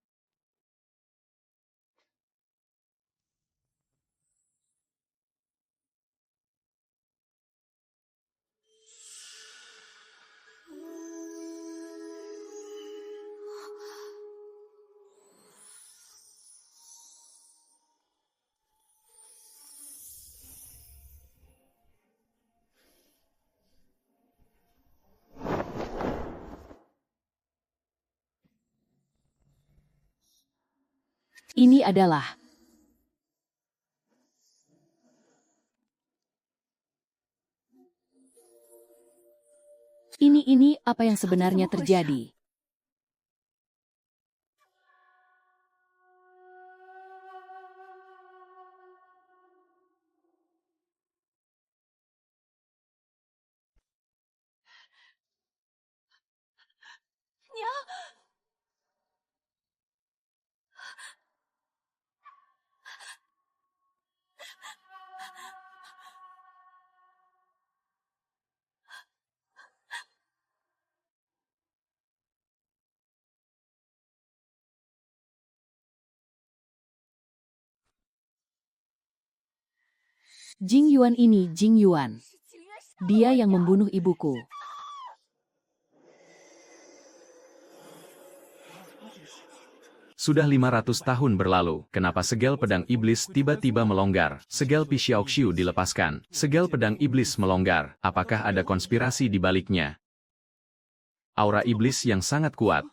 Ini adalah ini apa yang sebenarnya terjadi? Jing Yuan ini Jing Yuan. Dia yang membunuh ibuku. Sudah 500 tahun berlalu, kenapa segel pedang iblis tiba-tiba melonggar? Segel Pi Xiaoxiu dilepaskan. Segel pedang iblis melonggar. Apakah ada konspirasi di baliknya? Aura iblis yang sangat kuat.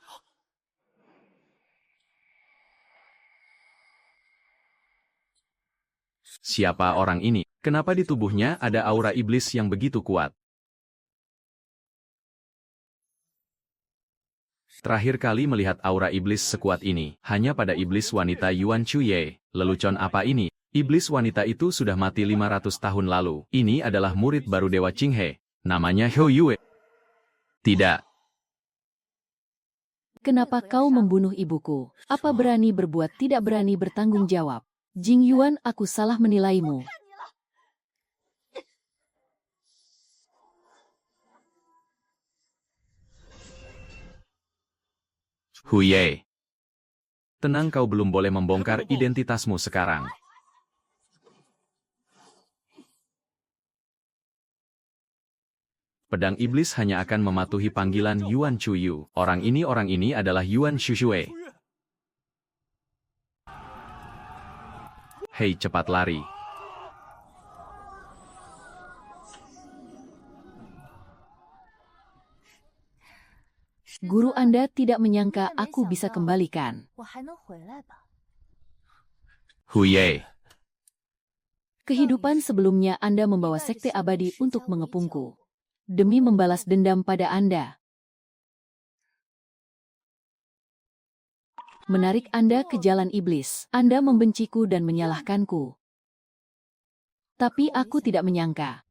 Siapa orang ini? Kenapa di tubuhnya ada aura iblis yang begitu kuat? Terakhir kali melihat aura iblis sekuat ini, hanya pada iblis wanita Yuan Chuye. Lelucon apa ini? Iblis wanita itu sudah mati 500 tahun lalu. Ini adalah murid baru Dewa Qinghe. Namanya Hou Yue. Tidak. Kenapa kau membunuh ibuku? Apa berani berbuat tidak berani bertanggung jawab? Jing Yuan, aku salah menilaimu. Huye. Tenang, kau belum boleh membongkar identitasmu sekarang. Pedang iblis hanya akan mematuhi panggilan Yuan Chuyu. Orang ini adalah Yuan Shushue. Hei, cepat lari. Guru Anda tidak menyangka aku bisa kembalikan. Huye. Kehidupan sebelumnya Anda membawa sekte abadi untuk mengepungku. Demi membalas dendam pada Anda. Menarik Anda ke jalan iblis. Anda membenciku dan menyalahkanku. Tapi aku tidak menyangka.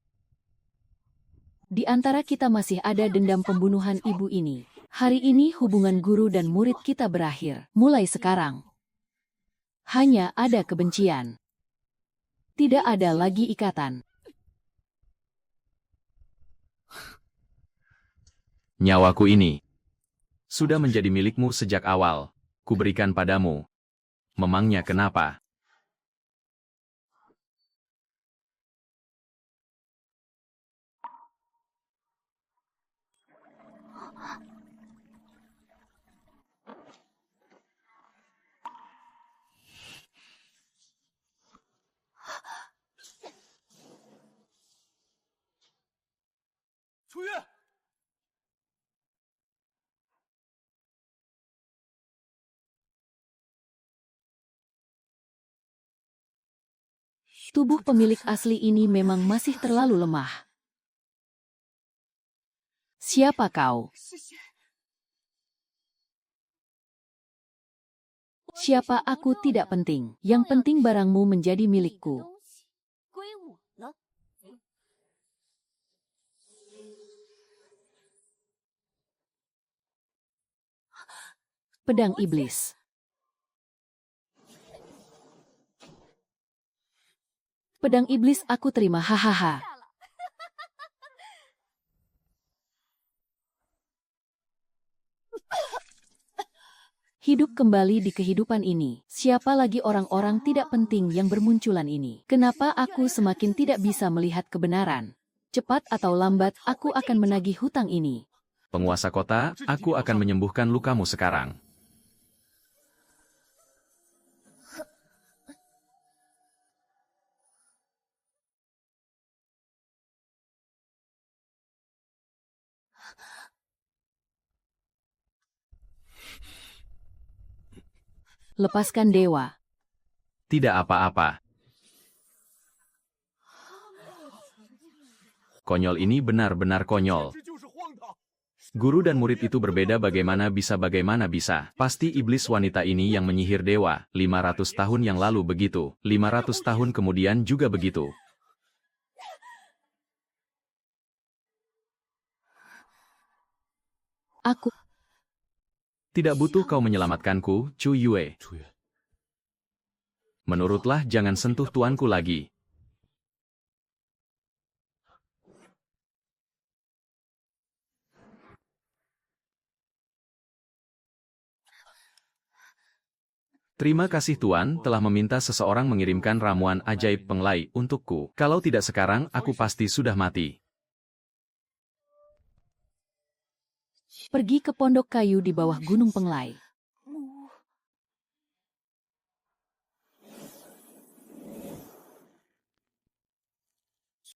Di antara kita masih ada dendam pembunuhan ibu ini. Hari ini hubungan guru dan murid kita berakhir. Mulai sekarang. Hanya ada kebencian. Tidak ada lagi ikatan. Nyawaku ini sudah menjadi milikmu sejak awal. Kuberikan padamu. Memangnya kenapa? Tubuh pemilik asli ini memang masih terlalu lemah. Siapa kau? Siapa aku tidak penting. Yang penting barangmu menjadi milikku. Pedang iblis. Pedang iblis aku terima, hahaha. Hidup kembali di kehidupan ini. Siapa lagi orang-orang tidak penting yang bermunculan ini? Kenapa aku semakin tidak bisa melihat kebenaran? Cepat atau lambat, aku akan menagih hutang ini. Penguasa kota, aku akan menyembuhkan lukamu sekarang. Lepaskan dewa. Tidak apa-apa. Konyol ini benar-benar konyol. Guru dan murid itu berbeda, bagaimana bisa. Pasti iblis wanita ini yang menyihir dewa. 500 tahun yang lalu begitu. 500 tahun kemudian juga begitu. Aku tidak butuh kau menyelamatkanku, Chu Yue. Menurutlah, jangan sentuh tuanku lagi. Terima kasih Tuan telah meminta seseorang mengirimkan ramuan ajaib penglai untukku. Kalau tidak sekarang, aku pasti sudah mati. pergi ke pondok kayu di bawah Gunung Penglai.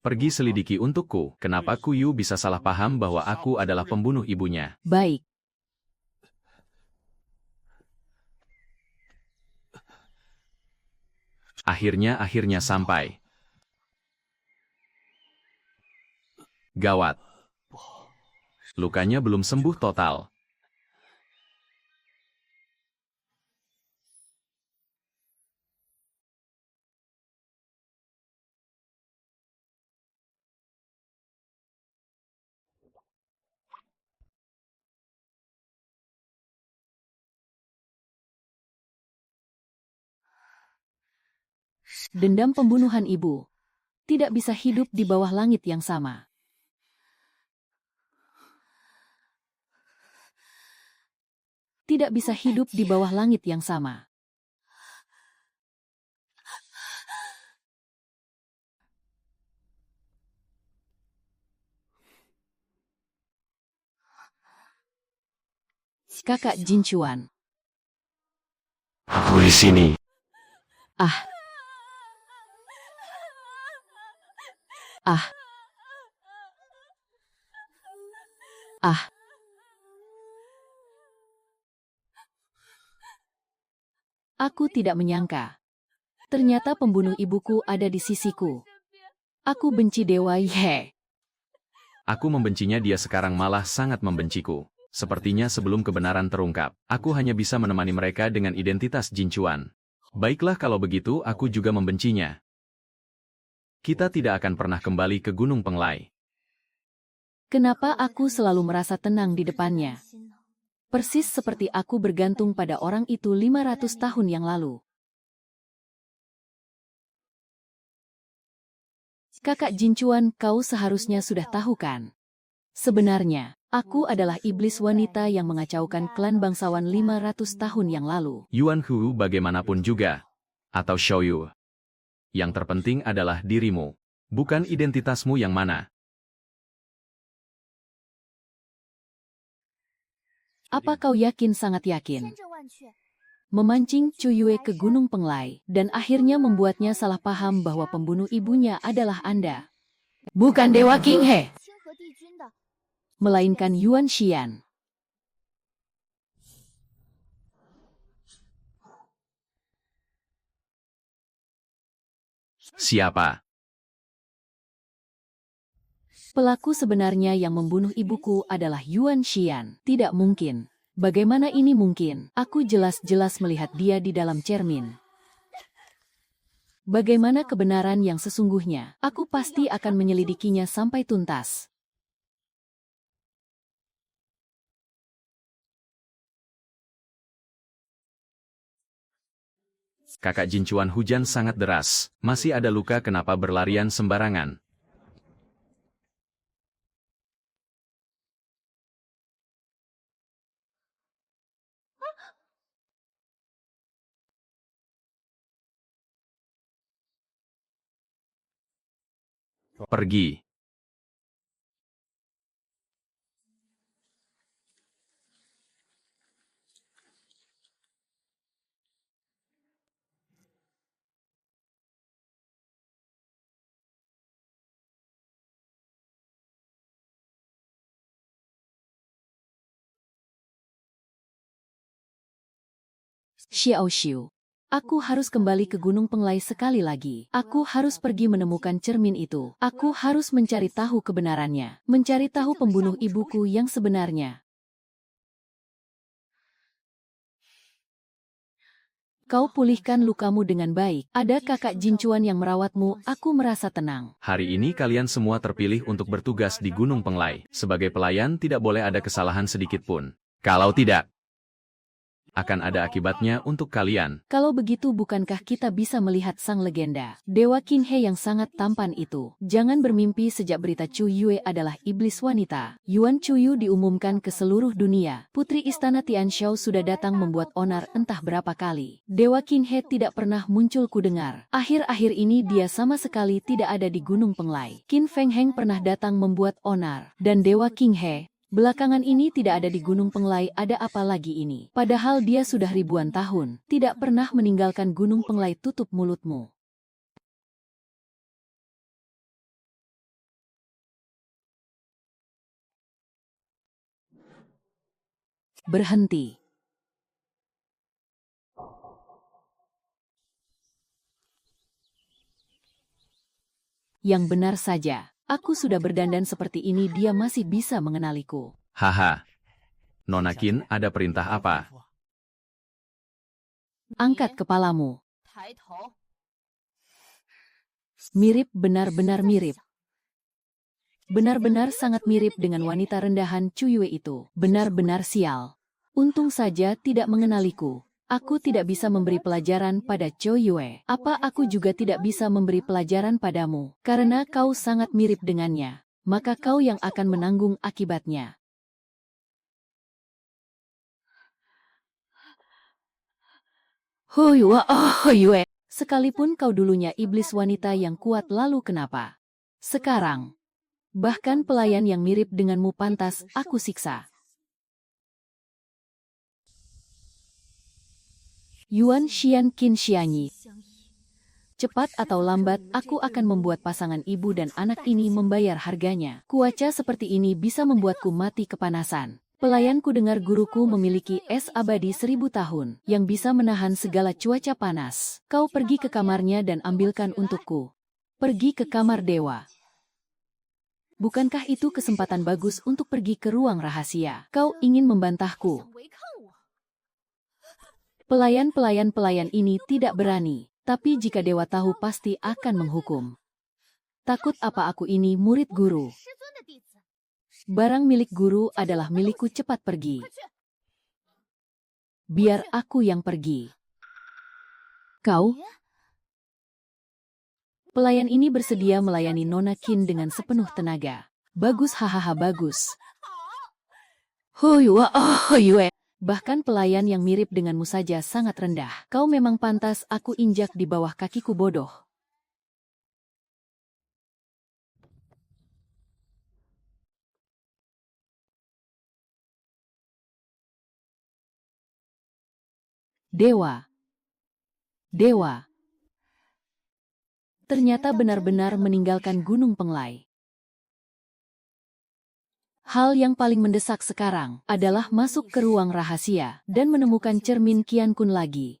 Pergi selidiki untukku, kenapa Kuyu bisa salah paham bahwa aku adalah pembunuh ibunya. Baik. Akhirnya sampai. Gawat. Lukanya belum sembuh total. Dendam pembunuhan ibu tidak bisa hidup di bawah langit yang sama. Tidak bisa hidup di bawah langit yang sama. Kakak Jinchuan. Aku di sini. Ah. Ah. Ah. Aku tidak menyangka. Ternyata pembunuh ibuku ada di sisiku. Aku benci Dewa Ye. Aku membencinya, dia sekarang malah sangat membenciku. Sepertinya sebelum kebenaran terungkap, aku hanya bisa menemani mereka dengan identitas Jinchuan. Baiklah kalau begitu, aku juga membencinya. Kita tidak akan pernah kembali ke Gunung Penglai. Kenapa aku selalu merasa tenang di depannya? Persis seperti aku bergantung pada orang itu 500 tahun yang lalu. Kakak Jinchuan, kau seharusnya sudah tahu kan? Sebenarnya, aku adalah iblis wanita yang mengacaukan klan bangsawan 500 tahun yang lalu. Yuan Hu bagaimanapun juga. Atau Xiaoyu. Yang terpenting adalah dirimu. Bukan identitasmu yang mana. Apa kau yakin, sangat yakin? Memancing Cuyue ke Gunung Penglai, dan akhirnya membuatnya salah paham bahwa pembunuh ibunya adalah Anda. Bukan Dewa King He, melainkan Yuan Xian. Siapa? Pelaku sebenarnya yang membunuh ibuku adalah Yuan Xian. Tidak mungkin. Bagaimana ini mungkin? Aku jelas-jelas melihat dia di dalam cermin. Bagaimana kebenaran yang sesungguhnya? Aku pasti akan menyelidikinya sampai tuntas. Kakak Jinchuan, hujan sangat deras. Masih ada luka, kenapa berlarian sembarangan? Pergi. Xiao Xiu. Aku harus kembali ke Gunung Penglai sekali lagi. Aku harus pergi menemukan cermin itu. Aku harus mencari tahu kebenarannya. Mencari tahu pembunuh ibuku yang sebenarnya. Kau pulihkan lukamu dengan baik. Ada kakak Jinchuan yang merawatmu, aku merasa tenang. Hari ini kalian semua terpilih untuk bertugas di Gunung Penglai. Sebagai pelayan tidak boleh ada kesalahan sedikit pun. Kalau tidak, akan ada akibatnya untuk kalian. Kalau begitu, bukankah kita bisa melihat sang legenda, Dewa King He yang sangat tampan itu? Jangan bermimpi, sejak berita Chu Yue adalah iblis wanita, Yuan Chuyu diumumkan ke seluruh dunia. Putri Istana Tianxiao sudah datang membuat onar entah berapa kali. Dewa King He tidak pernah muncul kudengar. Akhir-akhir ini dia sama sekali tidak ada di Gunung Penglai. Qin Feng Heng pernah datang membuat onar. Dan Dewa King He belakangan ini tidak ada di Gunung Penglai. Ada apa lagi ini? Padahal dia sudah ribuan tahun tidak pernah meninggalkan Gunung Penglai. Tutup mulutmu. Berhenti. Yang benar saja, aku sudah berdandan seperti ini, dia masih bisa mengenaliku. Haha. Nona Qin, ada perintah apa? Angkat kepalamu. Mirip, benar-benar mirip. Benar-benar sangat mirip dengan wanita rendahan Cuyue itu. Benar-benar sial. Untung saja tidak mengenaliku. Aku tidak bisa memberi pelajaran pada Cuyue. Apa aku juga tidak bisa memberi pelajaran padamu? Karena kau sangat mirip dengannya. Maka kau yang akan menanggung akibatnya. Yue. Sekalipun kau dulunya iblis wanita yang kuat, lalu kenapa? Sekarang, bahkan pelayan yang mirip denganmu pantas aku siksa. Yuan Xian Qin Xianyi. Cepat atau lambat, aku akan membuat pasangan ibu dan anak ini membayar harganya. Cuaca seperti ini bisa membuatku mati kepanasan. Pelayanku dengar guruku memiliki es abadi 1000 tahun, yang bisa menahan segala cuaca panas. Kau pergi ke kamarnya dan ambilkan untukku. Pergi ke kamar dewa. Bukankah itu kesempatan bagus untuk pergi ke ruang rahasia? Kau ingin membantahku? Pelayan ini tidak berani, tapi jika dewa tahu pasti akan menghukum. Takut apa aku ini murid guru? Barang milik guru adalah milikku, cepat pergi. Biar aku yang pergi. Kau? Pelayan ini bersedia melayani Nona Qin dengan sepenuh tenaga. Bagus, hahaha, bagus. Yue. Bahkan pelayan yang mirip denganmu saja sangat rendah. Kau memang pantas aku injak di bawah kakiku, bodoh. Dewa. Dewa. Ternyata benar-benar meninggalkan Gunung Penglai. Hal yang paling mendesak sekarang adalah masuk ke ruang rahasia dan menemukan cermin Qian Kun lagi.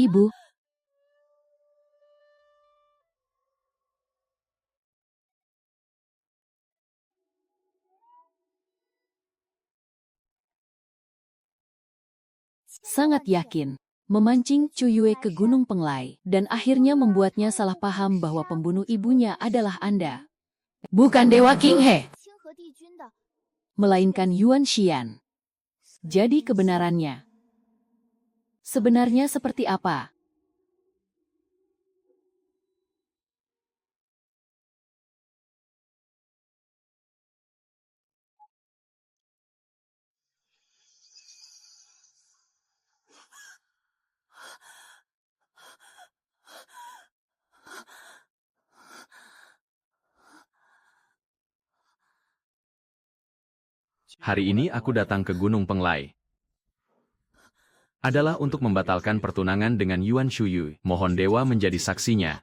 Ibu. Sangat yakin memancing Cuyue ke Gunung Penglai dan akhirnya membuatnya salah paham bahwa pembunuh ibunya adalah Anda. Bukan Dewa King He, melainkan Yuan Xian. Jadi kebenarannya sebenarnya seperti apa? Hari ini aku datang ke Gunung Penglai. Adalah untuk membatalkan pertunangan dengan Yuan Shuyu. Mohon dewa menjadi saksinya.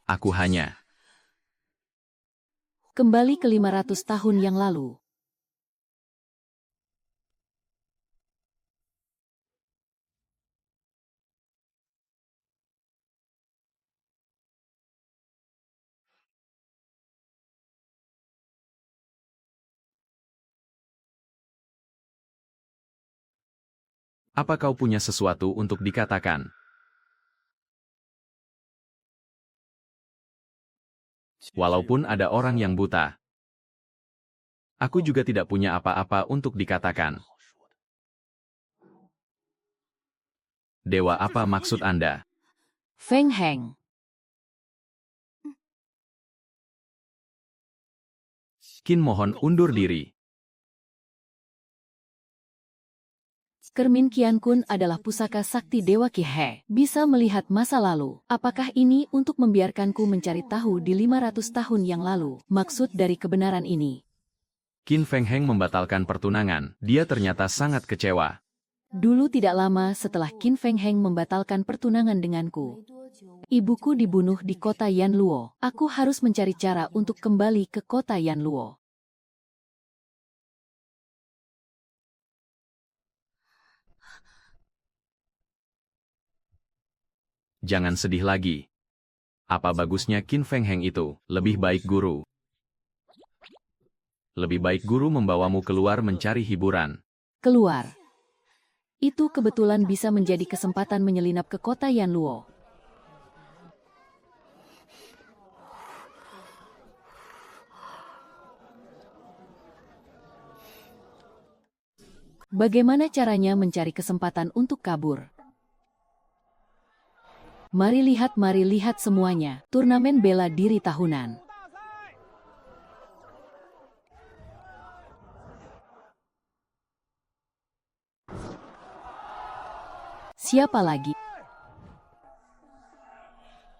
Aku hanya Kembali ke 500 tahun yang lalu. Apa kau punya sesuatu untuk dikatakan? Walaupun ada orang yang buta, aku juga tidak punya apa-apa untuk dikatakan. Dewa apa maksud Anda? Feng Heng. Qin mohon undur diri. Kermin Qiankun adalah pusaka sakti Dewa Qi He. Bisa melihat masa lalu. Apakah ini untuk membiarkanku mencari tahu di 500 tahun yang lalu? Maksud dari kebenaran ini. Qin Feng Heng membatalkan pertunangan. Dia ternyata sangat kecewa. Dulu tidak lama setelah Qin Feng Heng membatalkan pertunangan denganku, ibuku dibunuh di kota Yanluo. Aku harus mencari cara untuk kembali ke kota Yanluo. Jangan sedih lagi. Apa bagusnya Qin Feng Heng itu? Lebih baik guru. Lebih baik guru membawamu keluar mencari hiburan. Keluar. Itu kebetulan bisa menjadi kesempatan menyelinap ke kota Yanluo. Bagaimana caranya mencari kesempatan untuk kabur? Mari lihat semuanya. Turnamen bela diri tahunan. Siapa lagi?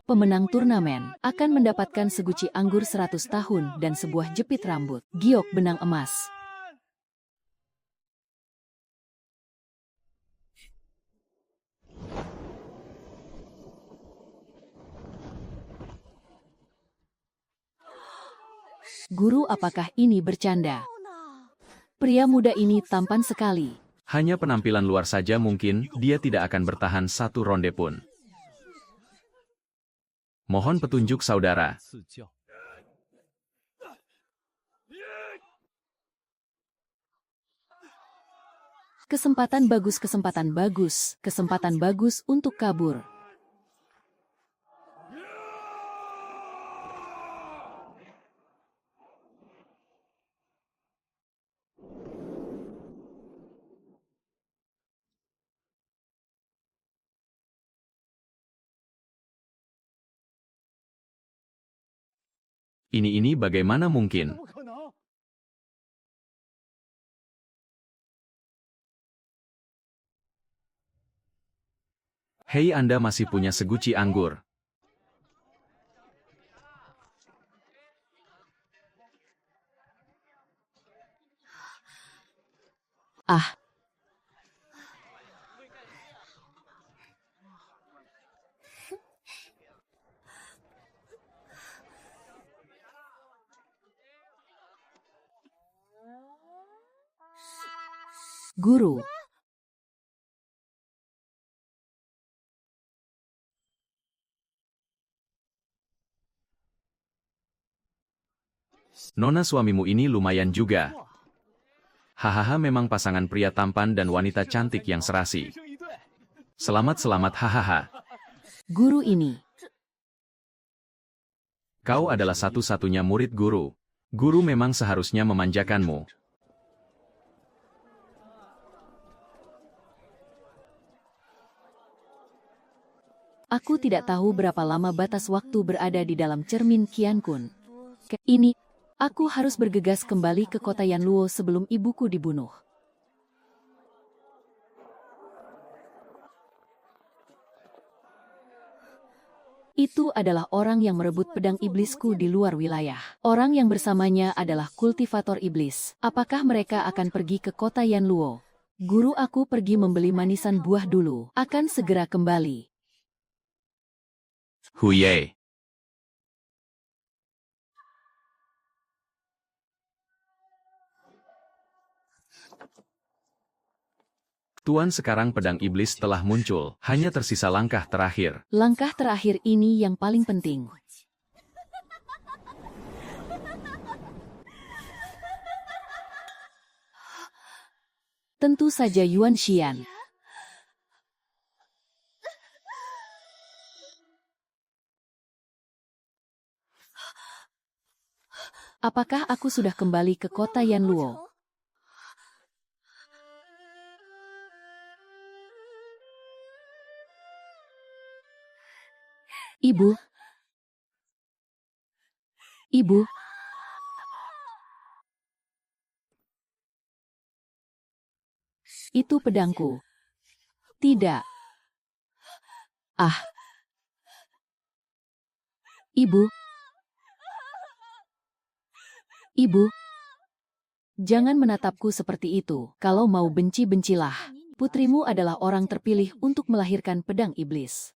Pemenang turnamen akan mendapatkan seguci anggur 100 tahun dan sebuah jepit rambut. Giok benang emas. Guru, apakah ini bercanda? Pria muda ini tampan sekali. Hanya penampilan luar saja mungkin dia tidak akan bertahan satu ronde pun. Mohon petunjuk saudara. Kesempatan bagus untuk kabur. Ini bagaimana mungkin? Hei, Anda masih punya seguci anggur. Ah. Guru. Nona, suamimu ini lumayan juga. Hahaha, memang pasangan pria tampan dan wanita cantik yang serasi. Selamat, hahaha. Guru ini. Kau adalah satu-satunya murid guru. Guru memang seharusnya memanjakanmu. Aku tidak tahu berapa lama batas waktu berada di dalam cermin Qiankun. Ini, aku harus bergegas kembali ke kota Yanluo sebelum ibuku dibunuh. Itu adalah orang yang merebut pedang iblisku di luar wilayah. Orang yang bersamanya adalah kultivator iblis. Apakah mereka akan pergi ke kota Yanluo? Guru, aku pergi membeli manisan buah dulu. Akan segera kembali. Huye. Tuan, sekarang pedang iblis telah muncul. Hanya tersisa langkah terakhir. Langkah terakhir ini yang paling penting. Tentu saja Yuan Xian. Apakah aku sudah kembali ke kota Yanluo? Ibu. Ibu. Itu pedangku. Tidak. Ah. Ibu. Ibu. Jangan menatapku seperti itu. Kalau mau benci-bencilah. Putrimu adalah orang terpilih untuk melahirkan pedang iblis.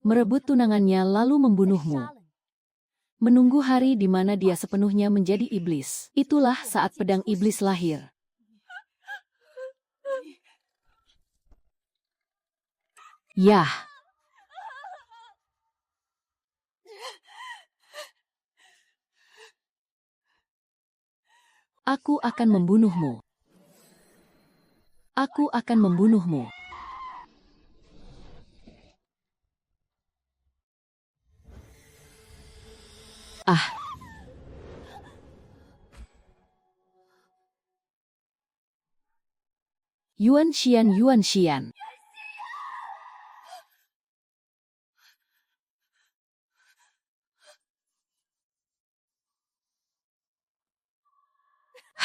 Merebut tunangannya lalu membunuhmu. Menunggu hari di mana dia sepenuhnya menjadi iblis. Itulah saat pedang iblis lahir. Yah. Aku akan membunuhmu. Aku akan membunuhmu. Ah. Yuan Xian, Yuan Xian.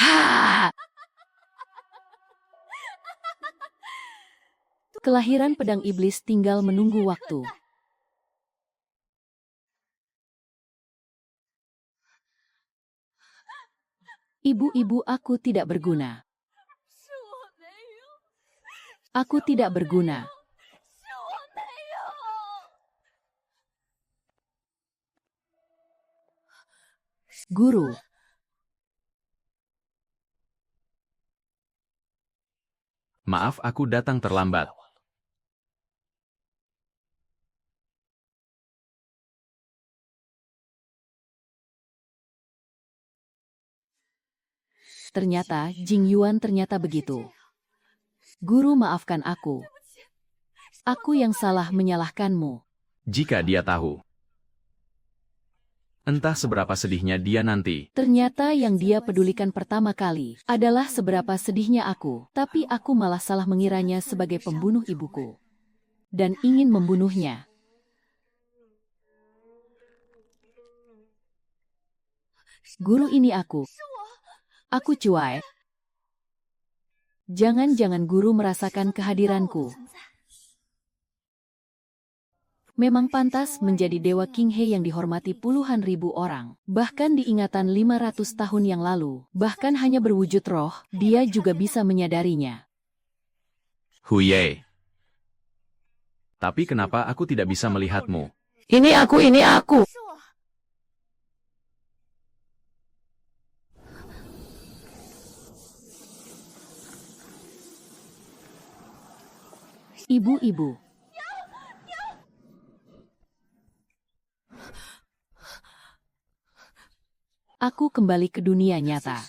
Ha! Kelahiran pedang iblis tinggal menunggu waktu. Ibu-ibu, aku tidak berguna. Aku tidak berguna. Guru. Maaf, aku datang terlambat. Ternyata Jing Yuan ternyata begitu. Guru, maafkan aku. Aku yang salah menyalahkanmu. Jika dia tahu. Entah seberapa sedihnya dia nanti. Ternyata yang dia pedulikan pertama kali adalah seberapa sedihnya aku. Tapi aku malah salah mengiranya sebagai pembunuh ibuku. Dan ingin membunuhnya. Guru, ini aku. Aku cuai. Jangan-jangan guru merasakan kehadiranku. Memang pantas menjadi Dewa King He yang dihormati puluhan ribu orang. Bahkan diingatan 500 tahun yang lalu. Bahkan hanya berwujud roh, dia juga bisa menyadarinya. Huye. Tapi kenapa aku tidak bisa melihatmu? Ini aku, ini aku. Ibu-ibu. Aku kembali ke dunia nyata.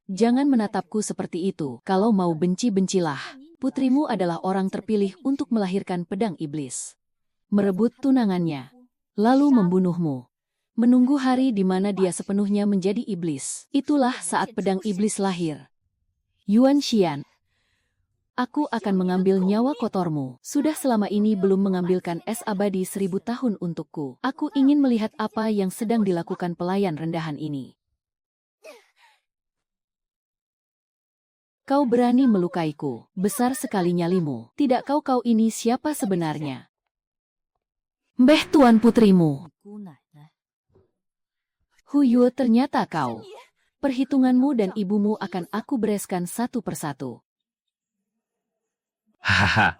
Jangan menatapku seperti itu. Kalau mau benci-bencilah. Putrimu adalah orang terpilih untuk melahirkan pedang iblis. Merebut tunangannya. Lalu membunuhmu. Menunggu hari di mana dia sepenuhnya menjadi iblis. Itulah saat pedang iblis lahir. Yuan Xian. Aku akan mengambil nyawa kotormu. Sudah selama ini belum mengambilkan es abadi 1000 tahun untukku. Aku ingin melihat apa yang sedang dilakukan pelayan rendahan ini. Kau berani melukaiku. Besar sekali nyalimu. Tidak kau ini siapa sebenarnya? Mbeh, tuan putrimu. Huyu, ternyata kau. Perhitunganmu dan ibumu akan aku bereskan satu persatu. Hahaha.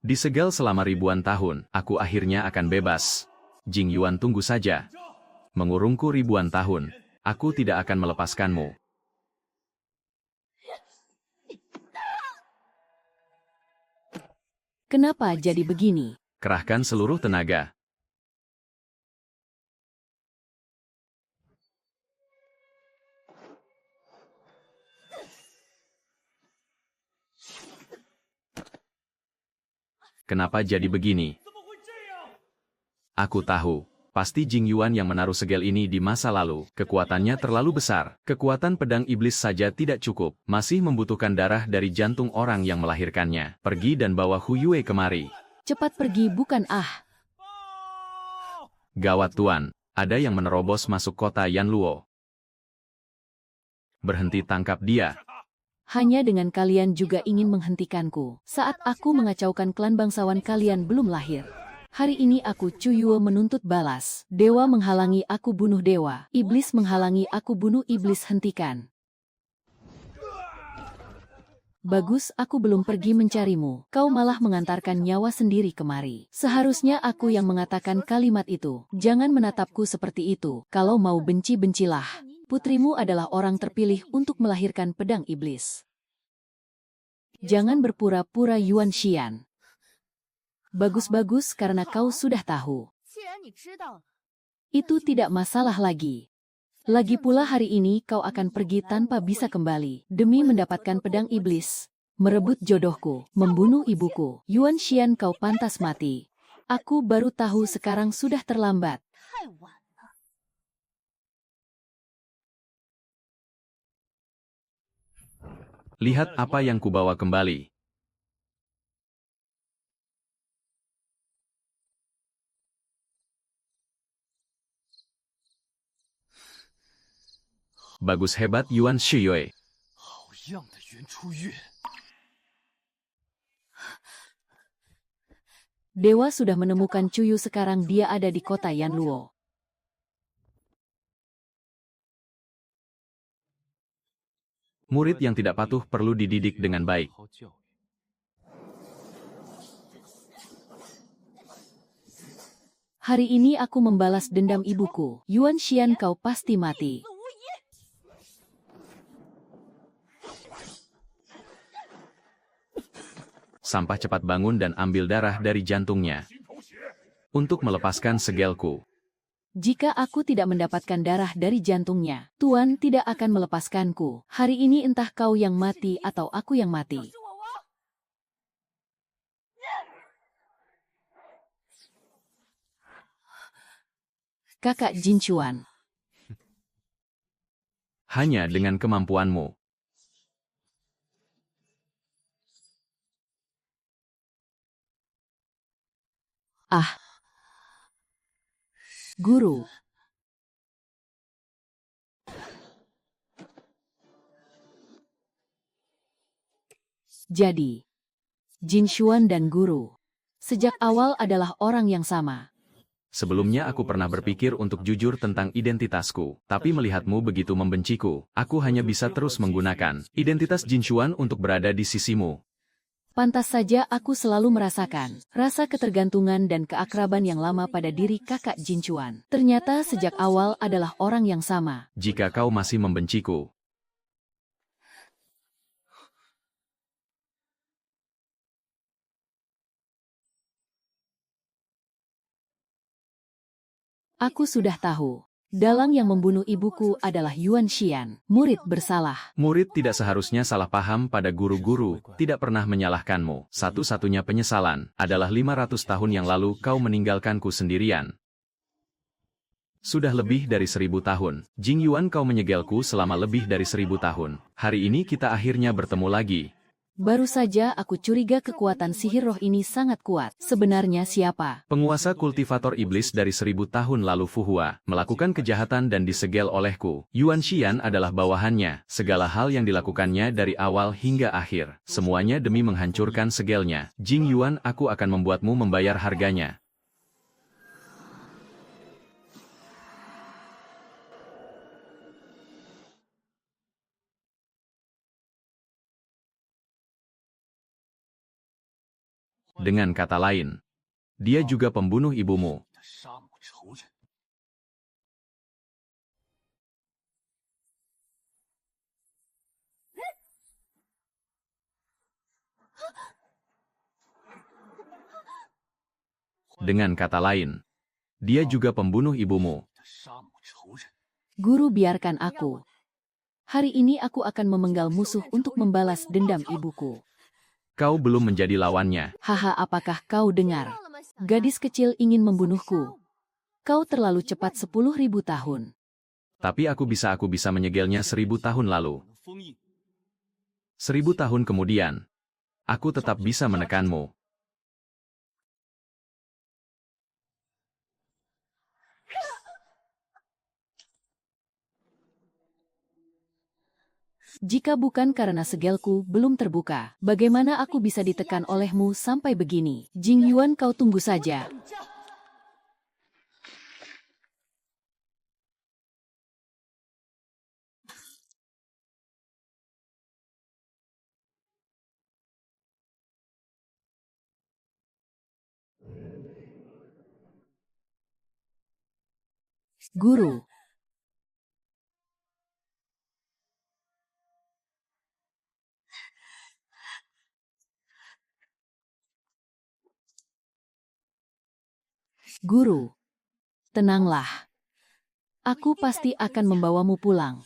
Disegel selama ribuan tahun, aku akhirnya akan bebas. Jing Yuan, tunggu saja. Mengurungku ribuan tahun, aku tidak akan melepaskanmu. Kenapa jadi begini? Kerahkan seluruh tenaga. Kenapa jadi begini? Aku tahu, Pasti Jing Yuan yang menaruh segel ini di masa lalu. Kekuatannya terlalu besar. Kekuatan pedang iblis saja tidak cukup. Masih membutuhkan darah dari jantung orang yang melahirkannya. Pergi dan bawa Hu Yue kemari. Cepat pergi bukan ah. Gawat tuan, ada yang menerobos masuk kota Yanluo. Berhenti tangkap dia. Hanya dengan kalian juga ingin menghentikanku. Saat aku mengacaukan klan bangsawan kalian belum lahir. Hari ini aku Cuyue menuntut balas. Dewa menghalangi aku bunuh dewa. Iblis menghalangi aku bunuh iblis, hentikan. Bagus, aku belum pergi mencarimu. Kau malah mengantarkan nyawa sendiri kemari. Seharusnya aku yang mengatakan kalimat itu. Jangan menatapku seperti itu. Kalau mau benci-bencilah. Putrimu adalah orang terpilih untuk melahirkan pedang iblis. Jangan berpura-pura Yuan Xian. Bagus-bagus karena kau sudah tahu. Itu tidak masalah lagi. Lagi pula hari ini kau akan pergi tanpa bisa kembali. Demi mendapatkan pedang iblis. Merebut jodohku, membunuh ibuku. Yuan Xian, kau pantas mati. Aku baru tahu sekarang sudah terlambat. Lihat apa yang kubawa kembali. Bagus, hebat Yuan Shiyue. Dewa sudah menemukan Cuyu, sekarang dia ada di kota Yanluo. Murid yang tidak patuh perlu dididik dengan baik. Hari ini aku membalas dendam ibuku. Yuan Xian, kau pasti mati. Sampah, cepat bangun dan ambil darah dari jantungnya. Untuk melepaskan segelku. Jika aku tidak mendapatkan darah dari jantungnya, Tuan tidak akan melepaskanku. Hari ini entah kau yang mati atau aku yang mati. Kakak Jin Chuan. Hanya dengan kemampuanmu. Ah. Guru. Jadi, Jin Chuan dan Guru sejak awal adalah orang yang sama. Sebelumnya aku pernah berpikir untuk jujur tentang identitasku, tapi melihatmu begitu membenciku, aku hanya bisa terus menggunakan identitas Jin Chuan untuk berada di sisimu. Pantas saja aku selalu merasakan rasa ketergantungan dan keakraban yang lama pada diri kakak Jin Chuan. Ternyata sejak awal adalah orang yang sama. Jika kau masih membenciku, aku sudah tahu. Dalang yang membunuh ibuku adalah Yuan Xian. Murid bersalah. murid tidak seharusnya salah paham pada guru-guru, tidak pernah menyalahkanmu. Satu-satunya penyesalan adalah 500 tahun yang lalu kau meninggalkanku sendirian. Sudah lebih dari 1000 tahun. Jing Yuan, kau menyegelku selama lebih dari 1000 tahun. Hari ini kita akhirnya bertemu lagi. Baru saja aku curiga kekuatan sihir roh ini sangat kuat. Sebenarnya siapa? Penguasa kultivator iblis dari 1000 tahun lalu Fuhua, melakukan kejahatan dan disegel olehku. Yuan Xian adalah bawahannya. Segala hal yang dilakukannya dari awal hingga akhir. Semuanya demi menghancurkan segelnya. Jing Yuan, aku akan membuatmu membayar harganya. Dengan kata lain, dia juga pembunuh ibumu. Dengan kata lain, dia juga pembunuh ibumu. Guru, biarkan aku. Hari ini aku akan memenggal musuh untuk membalas dendam ibuku. Kau belum menjadi lawannya. Haha, apakah kau dengar? Gadis kecil ingin membunuhku. Kau terlalu cepat 10.000 tahun. Tapi aku bisa menyegelnya 1000 tahun lalu. 1000 tahun kemudian, aku tetap bisa menekanmu. Jika bukan karena segelku belum terbuka, bagaimana aku bisa ditekan olehmu sampai begini? Jing Yuan, kau tunggu saja. Guru. Guru. Tenanglah. Aku pasti akan membawamu pulang.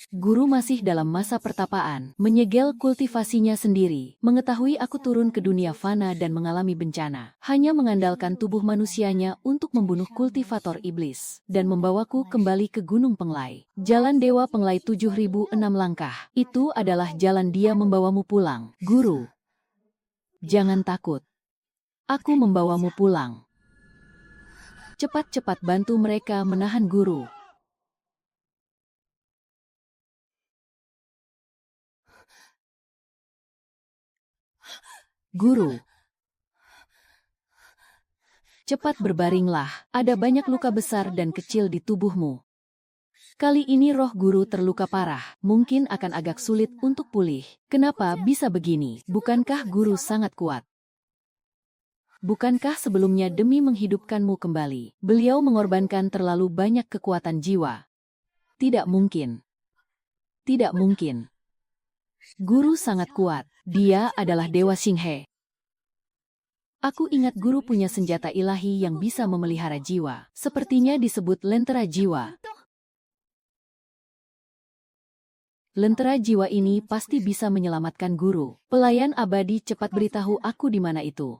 Guru masih dalam masa pertapaan, menyegel kultivasinya sendiri, mengetahui aku turun ke dunia fana dan mengalami bencana, hanya mengandalkan tubuh manusianya untuk membunuh kultivator iblis, dan membawaku kembali ke Gunung Penglai. Jalan Dewa Penglai 7006 langkah, itu adalah jalan dia membawamu pulang. Guru, jangan takut. Aku membawamu pulang. Cepat-cepat bantu mereka menahan guru. Guru, cepat berbaringlah, ada banyak luka besar dan kecil di tubuhmu. Kali ini roh guru terluka parah, mungkin akan agak sulit untuk pulih. Kenapa bisa begini? Bukankah guru sangat kuat? Bukankah sebelumnya demi menghidupkanmu kembali, beliau mengorbankan terlalu banyak kekuatan jiwa? Tidak mungkin. Tidak mungkin. Guru sangat kuat, dia adalah Dewa Xinghe. Aku ingat guru punya senjata ilahi yang bisa memelihara jiwa. Sepertinya disebut lentera jiwa. Lentera jiwa ini pasti bisa menyelamatkan guru. Pelayan abadi, cepat beritahu aku di mana itu.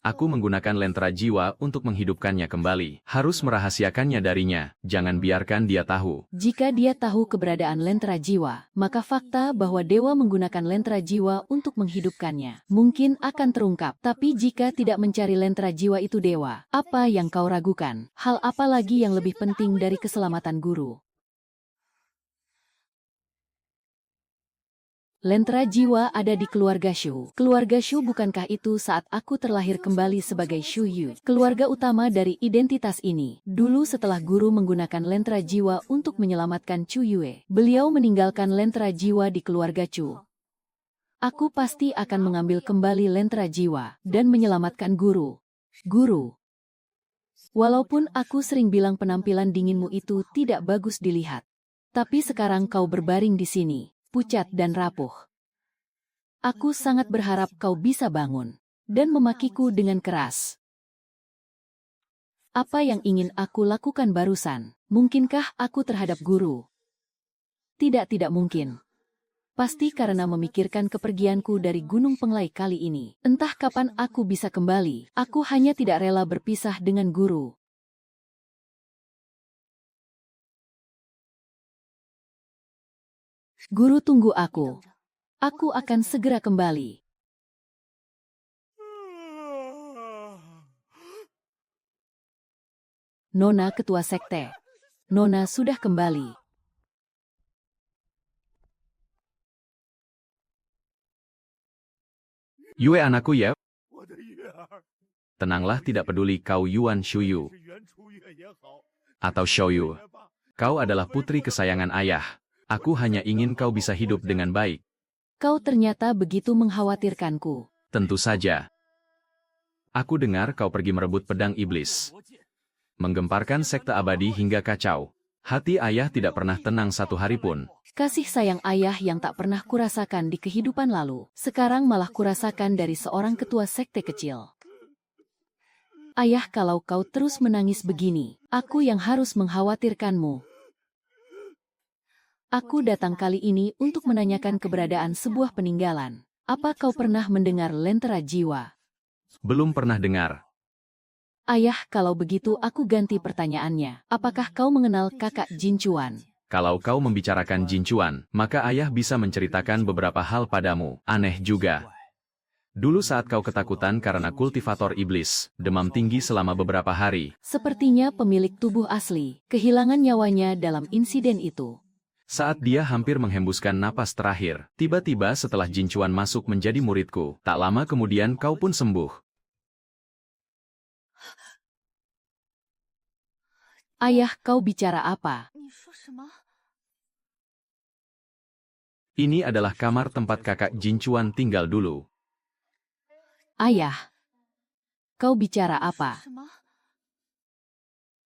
Aku menggunakan lentera jiwa untuk menghidupkannya kembali. Harus merahasiakannya darinya, jangan biarkan dia tahu. Jika dia tahu keberadaan lentera jiwa, maka fakta bahwa dewa menggunakan lentera jiwa untuk menghidupkannya mungkin akan terungkap. Tapi jika tidak mencari lentera jiwa itu dewa, apa yang kau ragukan? Hal apa lagi yang lebih penting dari keselamatan guru? Lentera jiwa ada di keluarga Shu. Keluarga Shu, bukankah itu saat aku terlahir kembali sebagai Shu Yu? Keluarga utama dari identitas ini. Dulu setelah guru menggunakan lentera jiwa untuk menyelamatkan Chu Yue, beliau meninggalkan lentera jiwa di keluarga Chu. Aku pasti akan mengambil kembali lentera jiwa dan menyelamatkan guru. Guru. Walaupun aku sering bilang penampilan dinginmu itu tidak bagus dilihat. Tapi sekarang kau berbaring di sini, pucat dan rapuh. Aku sangat berharap kau bisa bangun dan memakiku dengan keras. Apa yang ingin aku lakukan barusan? Mungkinkah aku terhadap guru? Tidak mungkin. Pasti karena memikirkan kepergianku dari Gunung Penglai kali ini. Entah kapan aku bisa kembali. Aku hanya tidak rela berpisah dengan guru. Guru, tunggu aku. Aku akan segera kembali. Nona ketua sekte. Nona sudah kembali. Yue anakku ya. Tenanglah, tidak peduli kau Yuan Shuyu atau Shouyu. Kau adalah putri kesayangan ayah. Aku hanya ingin kau bisa hidup dengan baik. Kau ternyata begitu mengkhawatirkanku. Tentu saja. Aku dengar kau pergi merebut pedang iblis. Menggemparkan sekte abadi hingga kacau. Hati ayah tidak pernah tenang satu hari pun. Kasih sayang ayah yang tak pernah kurasakan di kehidupan lalu, sekarang malah kurasakan dari seorang ketua sekte kecil. Ayah, kalau kau terus menangis begini, aku yang harus mengkhawatirkanmu. Aku datang kali ini untuk menanyakan keberadaan sebuah peninggalan. Apa kau pernah mendengar Lentera Jiwa? Belum pernah dengar. Ayah, kalau begitu aku ganti pertanyaannya. Apakah kau mengenal kakak Jinchuan? Kalau kau membicarakan Jinchuan, maka ayah bisa menceritakan beberapa hal padamu. Aneh juga. Dulu saat kau ketakutan karena kultivator iblis, demam tinggi selama beberapa hari. Sepertinya pemilik tubuh asli kehilangan nyawanya dalam insiden itu. Saat dia hampir menghembuskan napas terakhir, tiba-tiba setelah Jinchuan masuk menjadi muridku, tak lama kemudian kau pun sembuh. Ayah, kau bicara apa? Ini adalah kamar tempat kakak Jinchuan tinggal dulu. Ayah, kau bicara apa?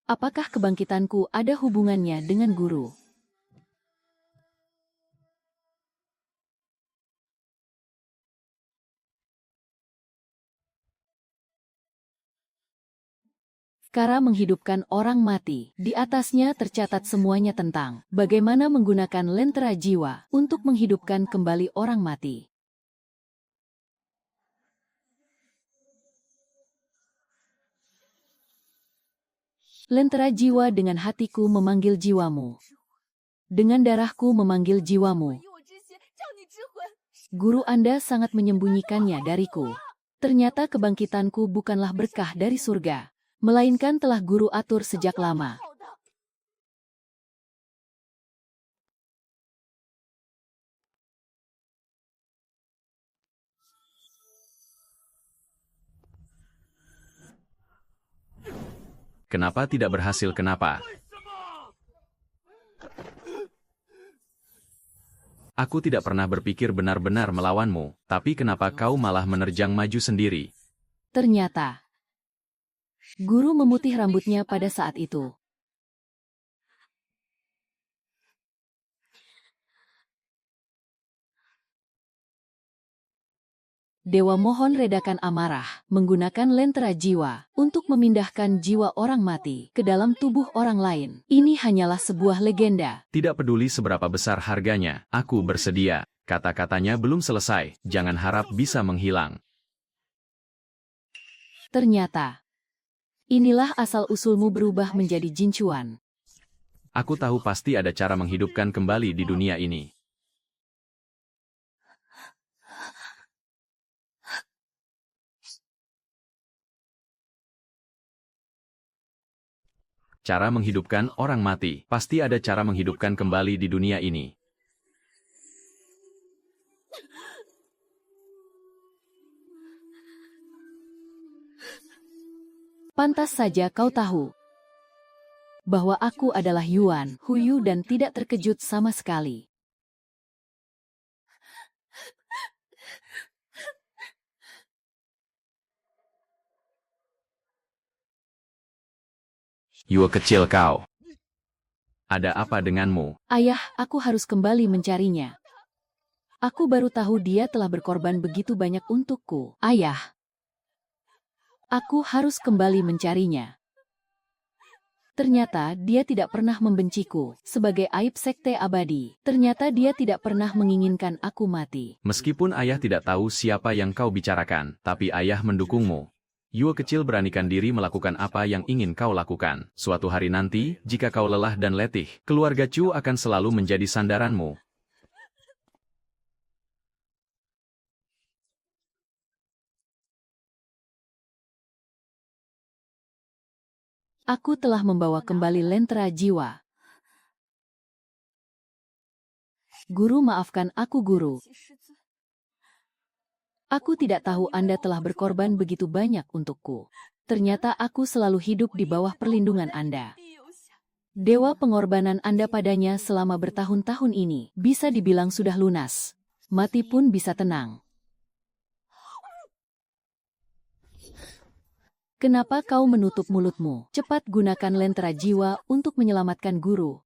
Apakah kebangkitanku ada hubungannya dengan guru? Cara menghidupkan orang mati. Di atasnya tercatat semuanya tentang bagaimana menggunakan lentera jiwa untuk menghidupkan kembali orang mati. Lentera jiwa dengan hatiku memanggil jiwamu. Dengan darahku memanggil jiwamu. Guru Anda sangat menyembunyikannya dariku. Ternyata kebangkitanku bukanlah berkah dari surga, melainkan telah guru atur sejak lama. Kenapa tidak berhasil? Kenapa? Aku tidak pernah berpikir benar-benar melawanmu, tapi kenapa kau malah menerjang maju sendiri? Ternyata, guru memutih rambutnya pada saat itu. Dewa mohon redakan amarah, menggunakan lentera jiwa, untuk memindahkan jiwa orang mati ke dalam tubuh orang lain. Ini hanyalah sebuah legenda. Tidak peduli seberapa besar harganya, aku bersedia. Kata-katanya belum selesai, jangan harap bisa menghilang. Ternyata, inilah asal-usulmu berubah menjadi Jinchuan. Aku tahu pasti ada cara menghidupkan kembali di dunia ini. Cara menghidupkan orang mati. Pasti ada cara menghidupkan kembali di dunia ini. Pantas saja kau tahu bahwa aku adalah Yuan Huyu dan tidak terkejut sama sekali. Yue kecil kau. Ada apa denganmu? Ayah, aku harus kembali mencarinya. Aku baru tahu dia telah berkorban begitu banyak untukku. Ayah, aku harus kembali mencarinya. Ternyata dia tidak pernah membenciku. Sebagai aib sekte abadi, ternyata dia tidak pernah menginginkan aku mati. Meskipun ayah tidak tahu siapa yang kau bicarakan, tapi ayah mendukungmu. Yue kecil beranikan diri melakukan apa yang ingin kau lakukan. Suatu hari nanti, jika kau lelah dan letih, keluarga Chu akan selalu menjadi sandaranmu. Aku telah membawa kembali lentera jiwa. Guru, maafkan aku, Guru. Aku tidak tahu Anda telah berkorban begitu banyak untukku. Ternyata aku selalu hidup di bawah perlindungan Anda. Dewa pengorbanan Anda padanya selama bertahun-tahun ini bisa dibilang sudah lunas. Mati pun bisa tenang. Kenapa kau menutup mulutmu? Cepat gunakan lentera jiwa untuk menyelamatkan guru.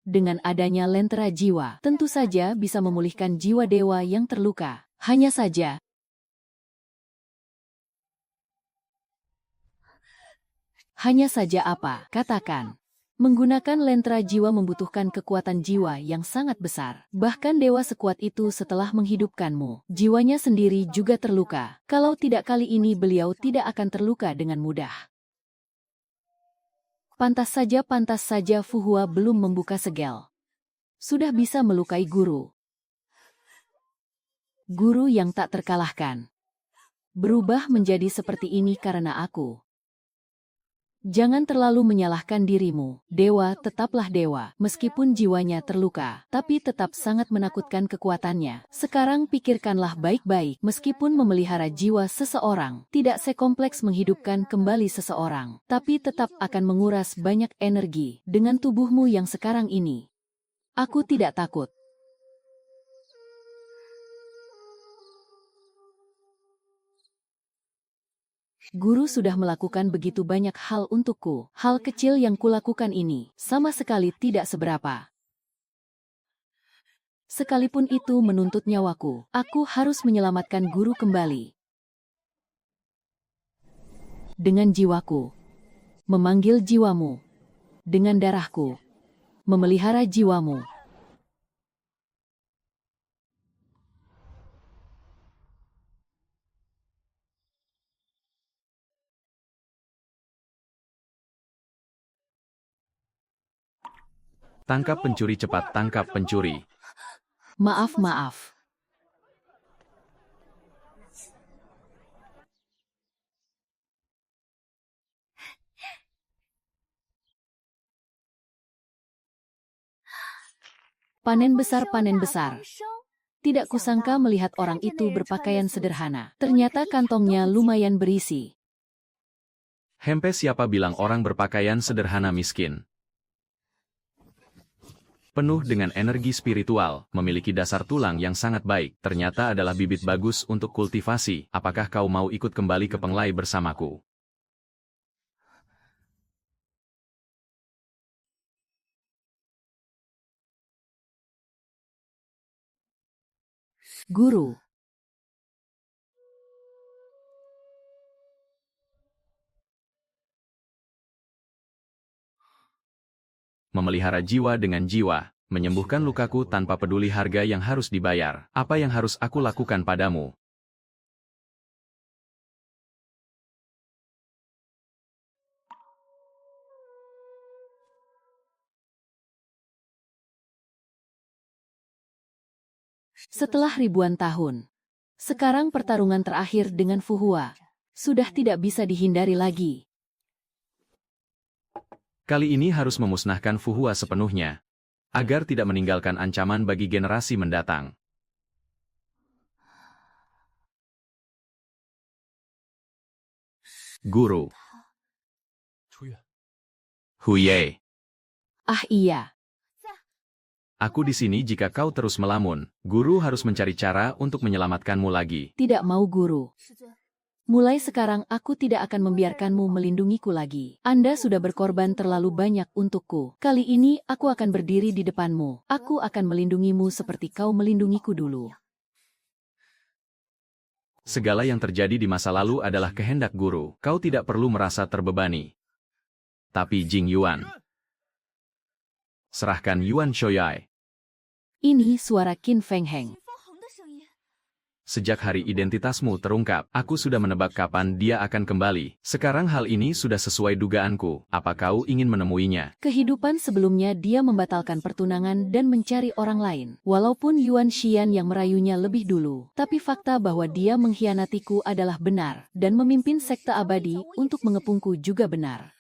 Dengan adanya lentera jiwa, tentu saja bisa memulihkan jiwa dewa yang terluka. Hanya saja, Hanya saja apa? Katakan. Menggunakan lentra jiwa membutuhkan kekuatan jiwa yang sangat besar. Bahkan dewa sekuat itu setelah menghidupkanmu, jiwanya sendiri juga terluka. Kalau tidak kali ini beliau tidak akan terluka dengan mudah. Pantas saja Fu Hua belum membuka segel. Sudah bisa melukai guru. Guru yang tak terkalahkan. Berubah menjadi seperti ini karena aku. Jangan terlalu menyalahkan dirimu. Dewa tetaplah dewa, meskipun jiwanya terluka, tapi tetap sangat menakutkan kekuatannya. Sekarang pikirkanlah baik-baik, meskipun memelihara jiwa seseorang, tidak sekompleks menghidupkan kembali seseorang, tapi tetap akan menguras banyak energi dengan tubuhmu yang sekarang ini. Aku tidak takut. Guru sudah melakukan begitu banyak hal untukku. Hal kecil yang kulakukan ini sama sekali tidak seberapa. Sekalipun itu menuntut nyawaku, aku harus menyelamatkan guru kembali. Dengan jiwaku, memanggil jiwamu. Dengan darahku, memelihara jiwamu. Tangkap pencuri cepat, tangkap pencuri. Maaf. Panen besar. Tidak kusangka melihat orang itu berpakaian sederhana. Ternyata kantongnya lumayan berisi. Hempe, siapa bilang orang berpakaian sederhana miskin? Penuh dengan energi spiritual, memiliki dasar tulang yang sangat baik, ternyata adalah bibit bagus untuk kultivasi. Apakah kau mau ikut kembali ke Penglai bersamaku? Guru. Memelihara jiwa dengan jiwa, menyembuhkan lukaku tanpa peduli harga yang harus dibayar. Apa yang harus aku lakukan padamu? Setelah ribuan tahun, sekarang pertarungan terakhir dengan Fu Hua sudah tidak bisa dihindari lagi. Kali ini harus memusnahkan Fu Hua sepenuhnya, agar tidak meninggalkan ancaman bagi generasi mendatang. Guru. Huye. Ah iya. Aku di sini jika kau terus melamun. Guru harus mencari cara untuk menyelamatkanmu lagi. Tidak mau guru. Mulai sekarang aku tidak akan membiarkanmu melindungiku lagi. Anda sudah berkorban terlalu banyak untukku. Kali ini aku akan berdiri di depanmu. Aku akan melindungimu seperti kau melindungiku dulu. Segala yang terjadi di masa lalu adalah kehendak guru. Kau tidak perlu merasa terbebani. Tapi Jing Yuan. Serahkan Yuan Shoyai. Ini suara Qin Feng Heng. Sejak hari identitasmu terungkap, aku sudah menebak kapan dia akan kembali. Sekarang hal ini sudah sesuai dugaanku. Apa kau ingin menemuinya? Kehidupan sebelumnya dia membatalkan pertunangan dan mencari orang lain. Walaupun Yuan Xian yang merayunya lebih dulu, tapi fakta bahwa dia mengkhianatiku adalah benar, dan memimpin sekte abadi untuk mengepungku juga benar.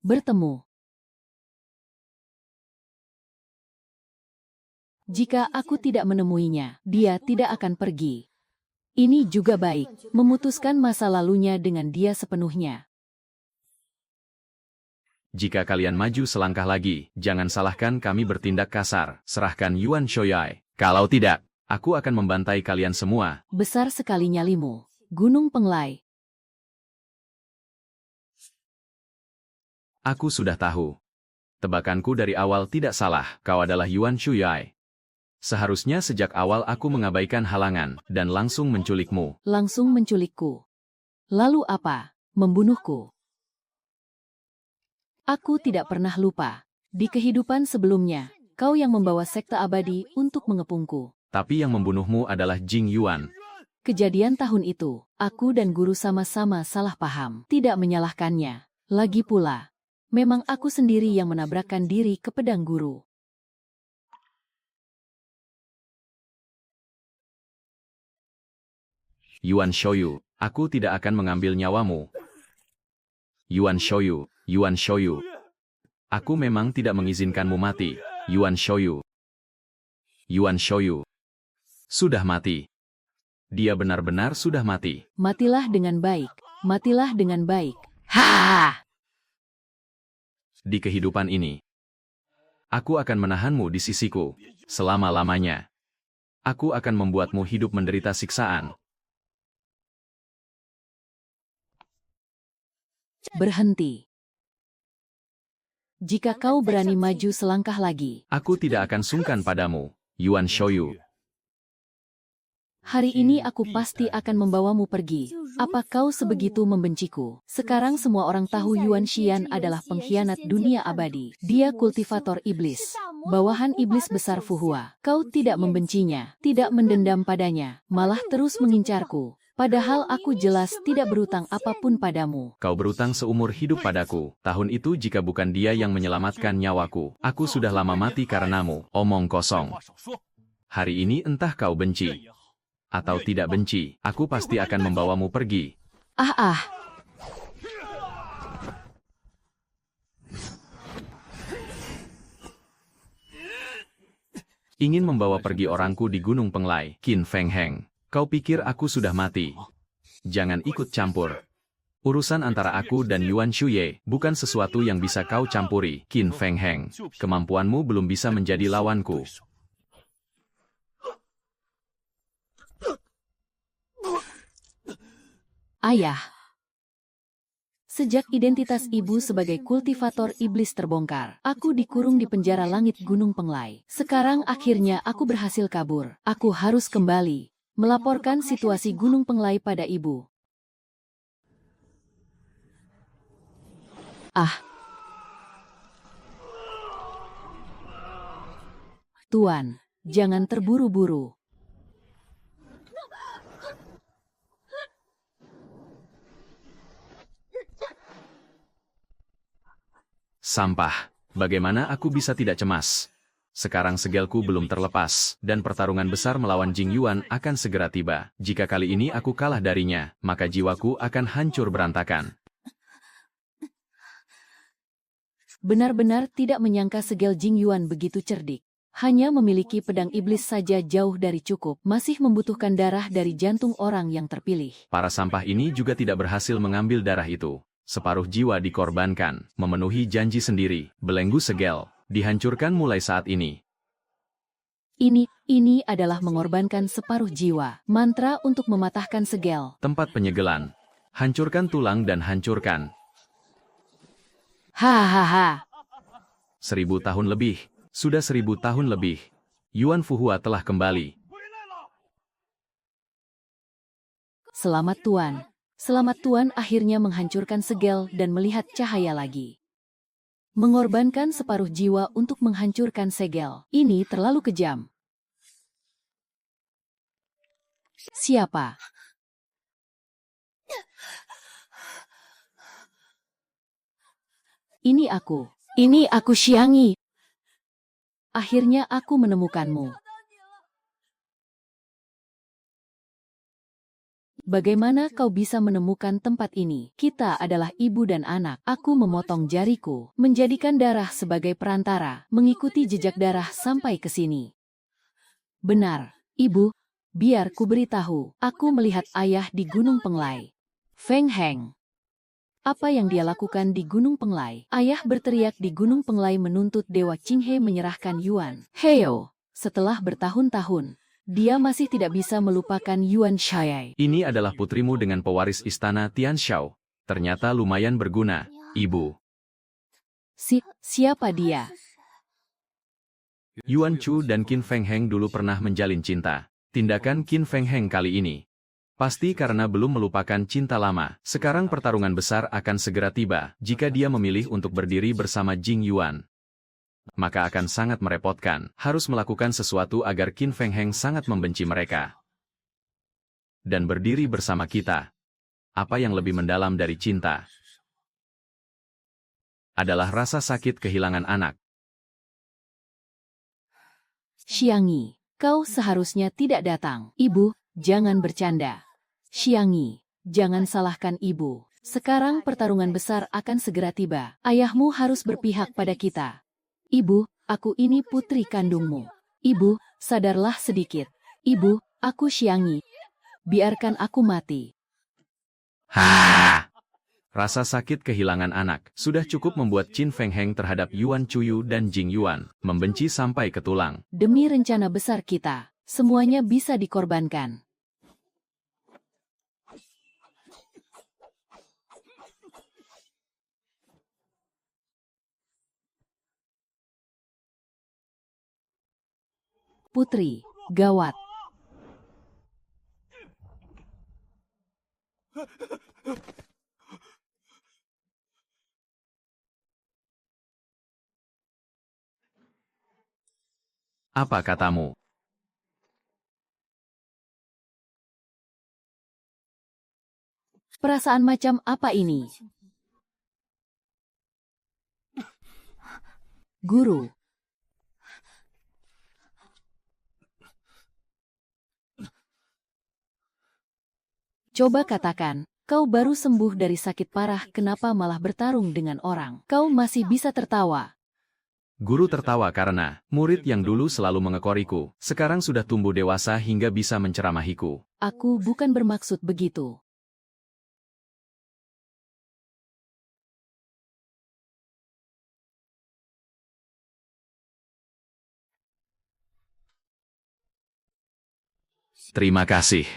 Bertemu. Jika aku tidak menemuinya, dia tidak akan pergi. Ini juga baik, memutuskan masa lalunya dengan dia sepenuhnya. Jika kalian maju selangkah lagi, jangan salahkan kami bertindak kasar. Serahkan Yuan Shoyai. Kalau tidak, aku akan membantai kalian semua. Besar sekali nyalimu, Gunung Penglai. Aku sudah tahu. Tebakanku dari awal tidak salah. Kau adalah Yuan Shoyai. Seharusnya sejak awal aku mengabaikan halangan dan langsung menculikmu. Langsung menculikku. Lalu apa? Membunuhku. Aku tidak pernah lupa. Di kehidupan sebelumnya, kau yang membawa sekte abadi untuk mengepungku. Tapi yang membunuhmu adalah Jing Yuan. Kejadian tahun itu, aku dan guru sama-sama salah paham. Tidak menyalahkannya. Lagi pula, memang aku sendiri yang menabrakkan diri ke pedang guru. Yuan Shoyu, aku tidak akan mengambil nyawamu. Yuan Shoyu, Yuan Shoyu. Aku memang tidak mengizinkanmu mati, Yuan Shoyu. Yuan Shoyu. Sudah mati. Dia benar-benar sudah mati. Matilah dengan baik. Matilah dengan baik. Ha! Di kehidupan ini, aku akan menahanmu di sisiku, selama-lamanya. Aku akan membuatmu hidup menderita siksaan. Berhenti. Jika kau berani maju selangkah lagi, Aku tidak akan sungkan padamu, Yuan Shoyu. hari ini aku pasti akan membawamu pergi. Apa kau sebegitu membenciku? Sekarang semua orang tahu Yuan Xian adalah pengkhianat dunia abadi. Dia kultivator iblis. Bawahan iblis besar Fuhua. Kau tidak membencinya, tidak mendendam padanya, malah terus mengincarku. Padahal aku jelas tidak berutang apapun padamu. Kau berutang seumur hidup padaku. Tahun itu jika bukan dia yang menyelamatkan nyawaku, aku sudah lama mati karenamu. Omong kosong. Hari ini entah kau benci atau tidak benci, aku pasti akan membawamu pergi. Ah. Ingin membawa pergi orangku di Gunung Penglai, Qin Feng Heng. Kau pikir aku sudah mati? Jangan ikut campur. Urusan antara aku dan Yuan Shuye bukan sesuatu yang bisa kau campuri, Qin Feng Heng. Kemampuanmu belum bisa menjadi lawanku. Ayah. Sejak identitas ibu sebagai kultivator iblis terbongkar, aku dikurung di penjara langit Gunung Penglai. Sekarang akhirnya aku berhasil kabur. Aku harus kembali melaporkan situasi Gunung Penglai pada ibu. Tuan, jangan terburu-buru. Sampah. Bagaimana aku bisa tidak cemas? Sekarang segelku belum terlepas, dan pertarungan besar melawan Jing Yuan akan segera tiba. Jika kali ini aku kalah darinya, maka jiwaku akan hancur berantakan. Benar-benar tidak menyangka segel Jing Yuan begitu cerdik. Hanya memiliki pedang iblis saja jauh dari cukup, masih membutuhkan darah dari jantung orang yang terpilih. Para sampah ini juga tidak berhasil mengambil darah itu. Separuh jiwa dikorbankan, memenuhi janji sendiri, belenggu segel, dihancurkan mulai saat ini. Ini adalah mengorbankan separuh jiwa. Mantra untuk mematahkan segel. Tempat penyegelan. Hancurkan tulang dan hancurkan. Hahaha. 1000 tahun lebih. Sudah 1000 tahun lebih. Yuan Fuhua telah kembali. Selamat Tuan. Selamat Tuan akhirnya menghancurkan segel dan melihat cahaya lagi. Mengorbankan separuh jiwa untuk menghancurkan segel. Ini terlalu kejam. Siapa? Ini aku Xiangyi. Akhirnya aku menemukanmu. Bagaimana kau bisa menemukan tempat ini? Kita adalah ibu dan anak. Aku memotong jariku, menjadikan darah sebagai perantara, mengikuti jejak darah sampai ke sini. Benar, ibu. Biar ku beritahu, aku melihat ayah di Gunung Penglai. Feng Heng. Apa yang dia lakukan di Gunung Penglai? Ayah berteriak di Gunung Penglai menuntut Dewa Qinghe menyerahkan Yuan. Heyo, setelah bertahun-tahun, dia masih tidak bisa melupakan Yuan Xiai. Ini adalah putrimu dengan pewaris istana Tianshao. Ternyata lumayan berguna, ibu. Siapa dia? Yuan Chu dan Qin Feng Heng dulu pernah menjalin cinta. Tindakan Qin Feng Heng kali ini Pasti karena belum melupakan cinta lama. Sekarang pertarungan besar akan segera tiba. Jika dia memilih untuk berdiri bersama Jing Yuan, maka akan sangat merepotkan. Harus melakukan sesuatu agar Qin Feng Heng sangat membenci mereka. Dan berdiri bersama kita. Apa yang lebih mendalam dari cinta? Adalah rasa sakit kehilangan anak. Xiangyi, kau seharusnya tidak datang. Ibu, jangan bercanda. Xiangyi, jangan salahkan ibu. Sekarang pertarungan besar akan segera tiba. Ayahmu harus berpihak pada kita. Ibu, aku ini putri kandungmu. Ibu, sadarlah sedikit. Ibu, aku Xiangyi. Biarkan aku mati. Rasa sakit kehilangan anak sudah cukup membuat Qin Feng Heng terhadap Yuan Chuyu dan Jing Yuan membenci sampai ke tulang. Demi rencana besar kita, semuanya bisa dikorbankan. Putri, gawat. Apa katamu? Perasaan macam apa ini? Guru. Coba katakan, kau baru sembuh dari sakit parah, kenapa malah bertarung dengan orang? Kau masih bisa tertawa. Guru tertawa karena murid yang dulu selalu mengekoriku, sekarang sudah tumbuh dewasa hingga bisa menceramahiku. Aku bukan bermaksud begitu. Terima kasih.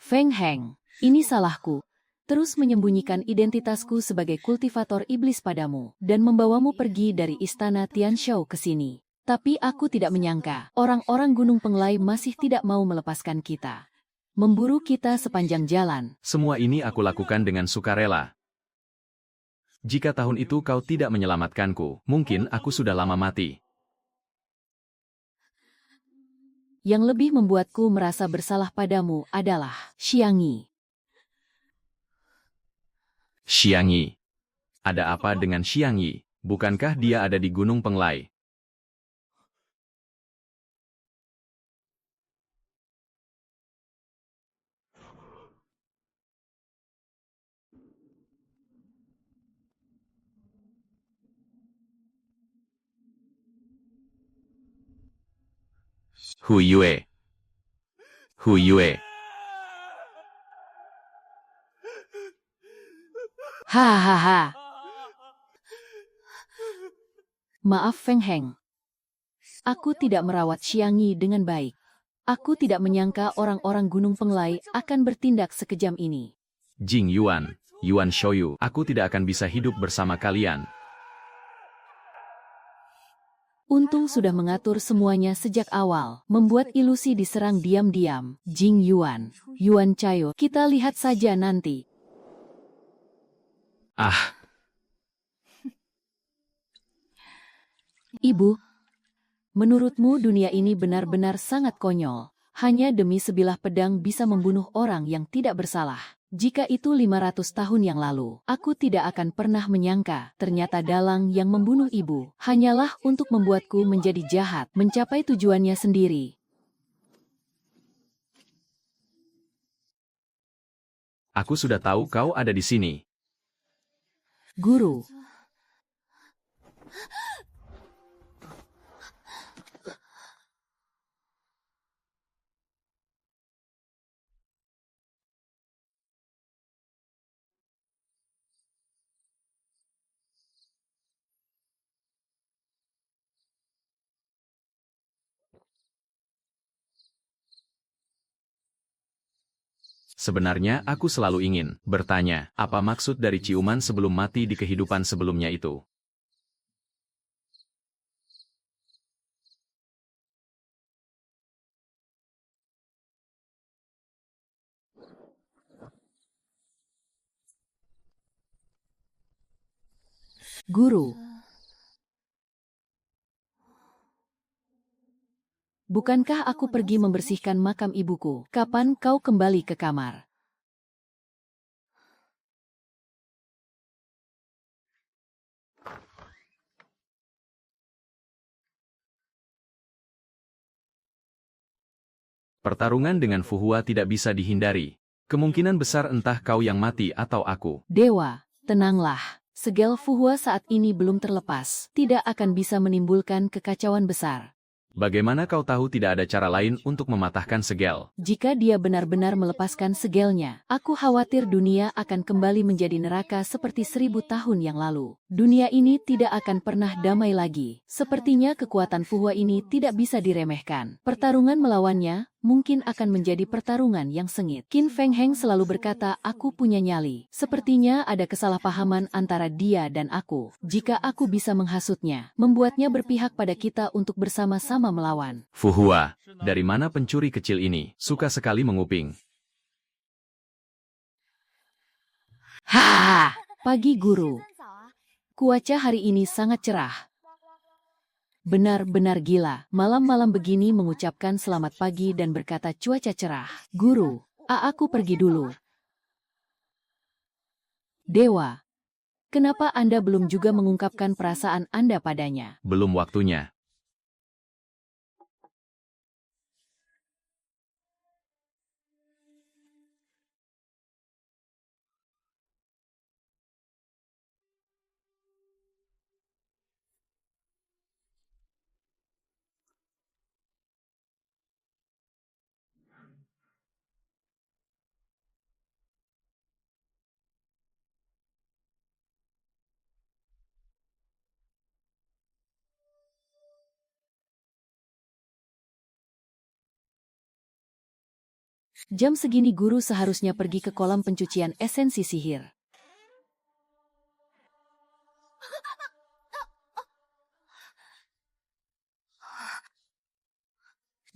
Feng Heng, ini salahku. Terus menyembunyikan identitasku sebagai kultivator iblis padamu dan membawamu pergi dari istana Tianshou ke sini. Tapi aku tidak menyangka, orang-orang Gunung Penglai masih tidak mau melepaskan kita. Memburu kita sepanjang jalan. Semua ini aku lakukan dengan sukarela. Jika tahun itu kau tidak menyelamatkanku, mungkin aku sudah lama mati. Yang lebih membuatku merasa bersalah padamu adalah Xiangyi. Xiangyi. Ada apa dengan Xiangyi? Bukankah dia ada di Gunung Penglai? Hu Yue. Hu Yue. Hahaha. Maaf Feng Heng. Aku tidak merawat Xiangyi dengan baik. Aku tidak menyangka orang-orang Gunung Penglai akan bertindak sekejam ini. Jing Yuan, Yuan Shouyu, aku tidak akan bisa hidup bersama kalian. Untung sudah mengatur semuanya sejak awal, membuat ilusi diserang diam-diam. Jing Yuan, Yuan Chayo, kita lihat saja nanti. Ah, Ibu, menurutmu dunia ini benar-benar sangat konyol. Hanya demi sebilah pedang bisa membunuh orang yang tidak bersalah. Jika itu 500 tahun yang lalu, aku tidak akan pernah menyangka ternyata dalang yang membunuh ibu hanyalah untuk membuatku menjadi jahat, mencapai tujuannya sendiri. aku sudah tahu kau ada di sini. Guru. Sebenarnya aku selalu ingin bertanya, apa maksud dari ciuman sebelum mati di kehidupan sebelumnya itu? Guru. Bukankah aku pergi membersihkan makam ibuku? Kapan kau kembali ke kamar? Pertarungan dengan Fu Hua tidak bisa dihindari. Kemungkinan besar entah kau yang mati atau aku. Dewa, tenanglah. Segel Fu Hua saat ini belum terlepas. Tidak akan bisa menimbulkan kekacauan besar. Bagaimana kau tahu tidak ada cara lain untuk mematahkan segel? Jika dia benar-benar melepaskan segelnya, aku khawatir dunia akan kembali menjadi neraka seperti 1000 tahun yang lalu. Dunia ini tidak akan pernah damai lagi. Sepertinya kekuatan Fu Hua ini tidak bisa diremehkan. Pertarungan melawannya mungkin akan menjadi pertarungan yang sengit. Qin Feng Heng selalu berkata, aku punya nyali. Sepertinya ada kesalahpahaman antara dia dan aku. Jika aku bisa menghasutnya, membuatnya berpihak pada kita untuk bersama-sama melawan. Fu Hua, dari mana pencuri kecil ini? Suka sekali menguping. Ha! Pagi guru. Cuaca hari ini sangat cerah. Benar-benar gila, malam-malam begini mengucapkan selamat pagi dan berkata cuaca cerah. Guru, aku pergi dulu. Dewa, kenapa Anda belum juga mengungkapkan perasaan Anda padanya? Belum waktunya. Jam segini guru seharusnya pergi ke kolam pencucian esensi sihir.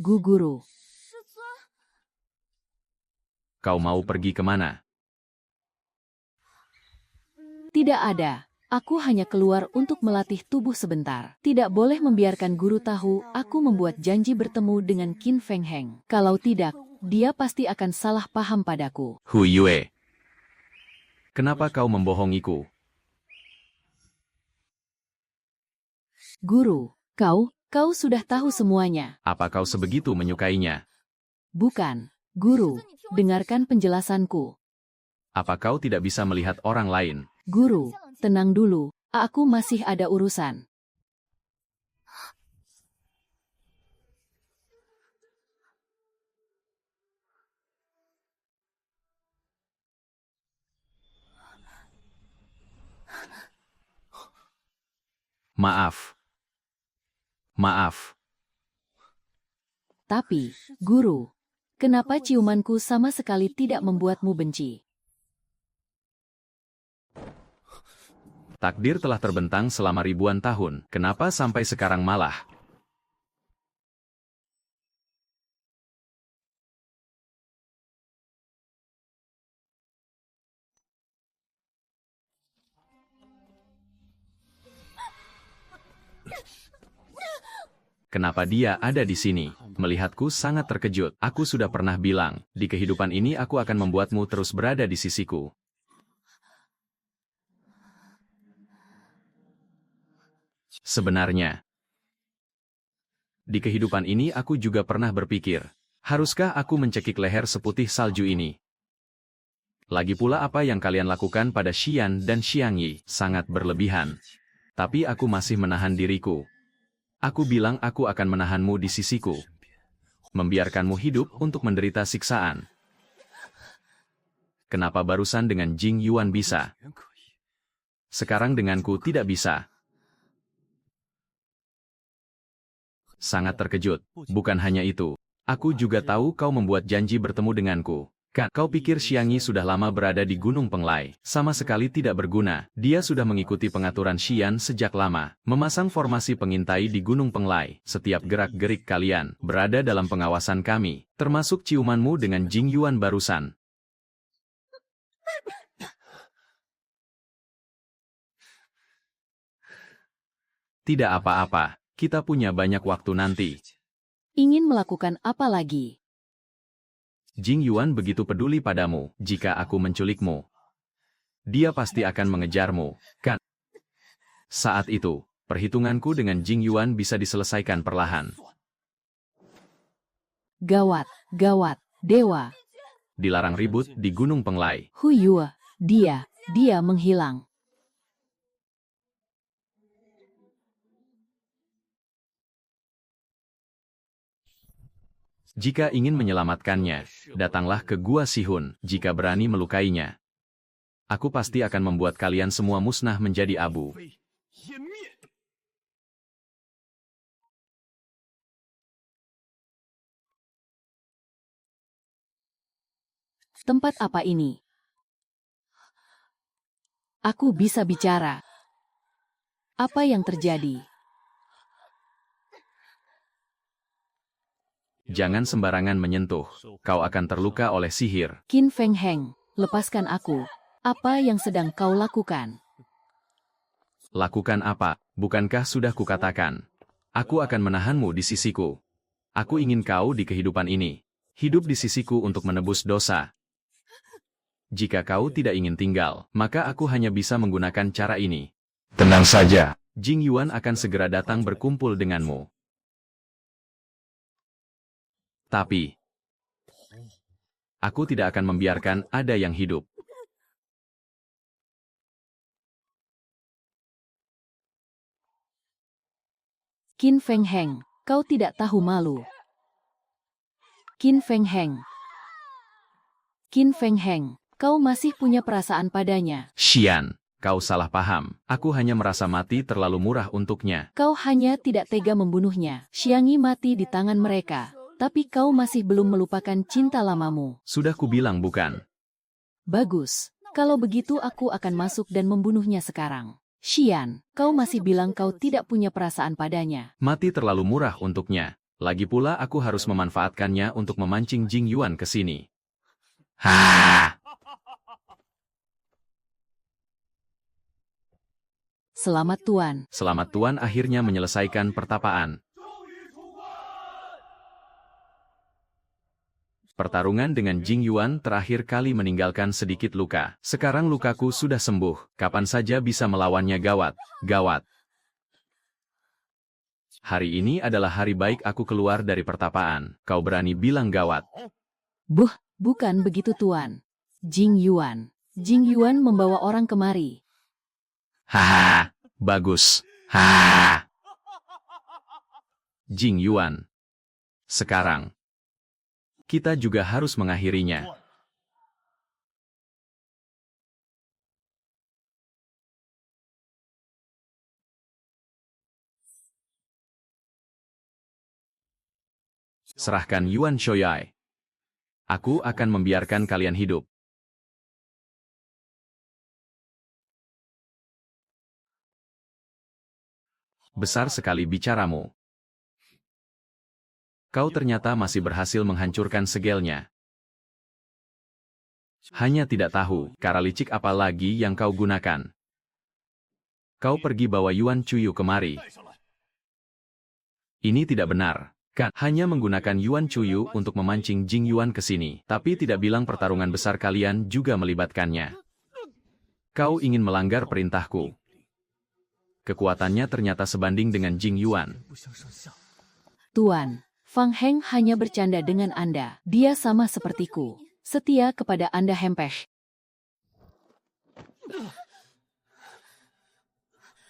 Guru. Kau mau pergi kemana? Tidak ada. Aku hanya keluar untuk melatih tubuh sebentar. Tidak boleh membiarkan guru tahu aku membuat janji bertemu dengan Qin Feng Heng. Kalau tidak, dia pasti akan salah paham padaku. Hu Yue. Kenapa kau membohongiku? Guru, kau sudah tahu semuanya. Apa kau sebegitu menyukainya? Bukan. Guru, dengarkan penjelasanku. Apa kau tidak bisa melihat orang lain? Guru, tenang dulu. Aku masih ada urusan. Maaf. Maaf. Tapi, guru, kenapa ciumanku sama sekali tidak membuatmu benci? Takdir telah terbentang selama ribuan tahun. Kenapa sampai sekarang malah? Kenapa dia ada di sini? Melihatku sangat terkejut. Aku sudah pernah bilang, di kehidupan ini aku akan membuatmu terus berada di sisiku. Sebenarnya, di kehidupan ini aku juga pernah berpikir, haruskah aku mencekik leher seputih salju ini? Lagi pula apa yang kalian lakukan pada Xian dan Xiang Yi sangat berlebihan. Tapi aku masih menahan diriku. Aku bilang aku akan menahanmu di sisiku. Membiarkanmu hidup untuk menderita siksaan. Kenapa barusan dengan Jing Yuan bisa? Sekarang denganku tidak bisa. Sangat terkejut. Bukan hanya itu. Aku juga tahu kau membuat janji bertemu denganku. Kau pikir Xiang Yi sudah lama berada di Gunung Penglai. Sama sekali tidak berguna. Dia sudah mengikuti pengaturan Xian sejak lama. Memasang formasi pengintai di Gunung Penglai. Setiap gerak-gerik kalian berada dalam pengawasan kami. Termasuk ciumanmu dengan Jing Yuan barusan. Tidak apa-apa, kita punya banyak waktu nanti. Ingin melakukan apa lagi? Jing Yuan begitu peduli padamu jika aku menculikmu. Dia pasti akan mengejarmu, kan? Saat itu, perhitunganku dengan Jing Yuan bisa diselesaikan perlahan. Gawat, gawat, dewa. Dilarang ribut di Gunung Penglai. Huyue, dia menghilang. Jika ingin menyelamatkannya, datanglah ke Gua Sihun jika berani melukainya. Aku pasti akan membuat kalian semua musnah menjadi abu. Tempat apa ini? Aku bisa bicara. Apa yang terjadi? Jangan sembarangan menyentuh, kau akan terluka oleh sihir. Qin Feng Heng, lepaskan aku. Apa yang sedang kau lakukan? Lakukan apa? Bukankah sudah kukatakan? Aku akan menahanmu di sisiku. Aku ingin kau di kehidupan ini. Hidup di sisiku untuk menebus dosa. Jika kau tidak ingin tinggal, maka aku hanya bisa menggunakan cara ini. Tenang saja. Jing Yuan akan segera datang berkumpul denganmu. Tapi, aku tidak akan membiarkan ada yang hidup. Qin Feng Heng, kau tidak tahu malu. Qin Feng Heng. Qin Feng Heng, kau masih punya perasaan padanya. Xian, kau salah paham. Aku hanya merasa mati terlalu murah untuknya. Kau hanya tidak tega membunuhnya. Xiangyi mati di tangan mereka. Tapi kau masih belum melupakan cinta lamamu. Sudah kubilang bukan. Bagus. Kalau begitu aku akan masuk dan membunuhnya sekarang. Xian, kau masih bilang kau tidak punya perasaan padanya. Mati terlalu murah untuknya. Lagi pula aku harus memanfaatkannya untuk memancing Jing Yuan ke sini. Ha! Selamat Tuan. Selamat Tuan akhirnya menyelesaikan pertapaan. Pertarungan dengan Jing Yuan terakhir kali meninggalkan sedikit luka. Sekarang lukaku sudah sembuh. Kapan saja bisa melawannya gawat. Gawat. Hari ini adalah hari baik aku keluar dari pertapaan. Kau berani bilang gawat? Bukan begitu Tuan. Jing Yuan. Jing Yuan membawa orang kemari. Haha, bagus. Hahaha. Jing Yuan. Sekarang, kita juga harus mengakhirinya. Serahkan Yuan Shoyai. Aku akan membiarkan kalian hidup. Besar sekali bicaramu. Kau ternyata masih berhasil menghancurkan segelnya. Hanya tidak tahu, cara licik apa lagi yang kau gunakan. Kau pergi bawa Yuan Chuyu kemari. Ini tidak benar, kan? Hanya menggunakan Yuan Chuyu untuk memancing Jing Yuan ke sini, tapi tidak bilang pertarungan besar kalian juga melibatkannya. Kau ingin melanggar perintahku. Kekuatannya ternyata sebanding dengan Jing Yuan. Tuan, Fang Heng hanya bercanda dengan Anda. Dia sama sepertiku. Setia kepada Anda hempeh.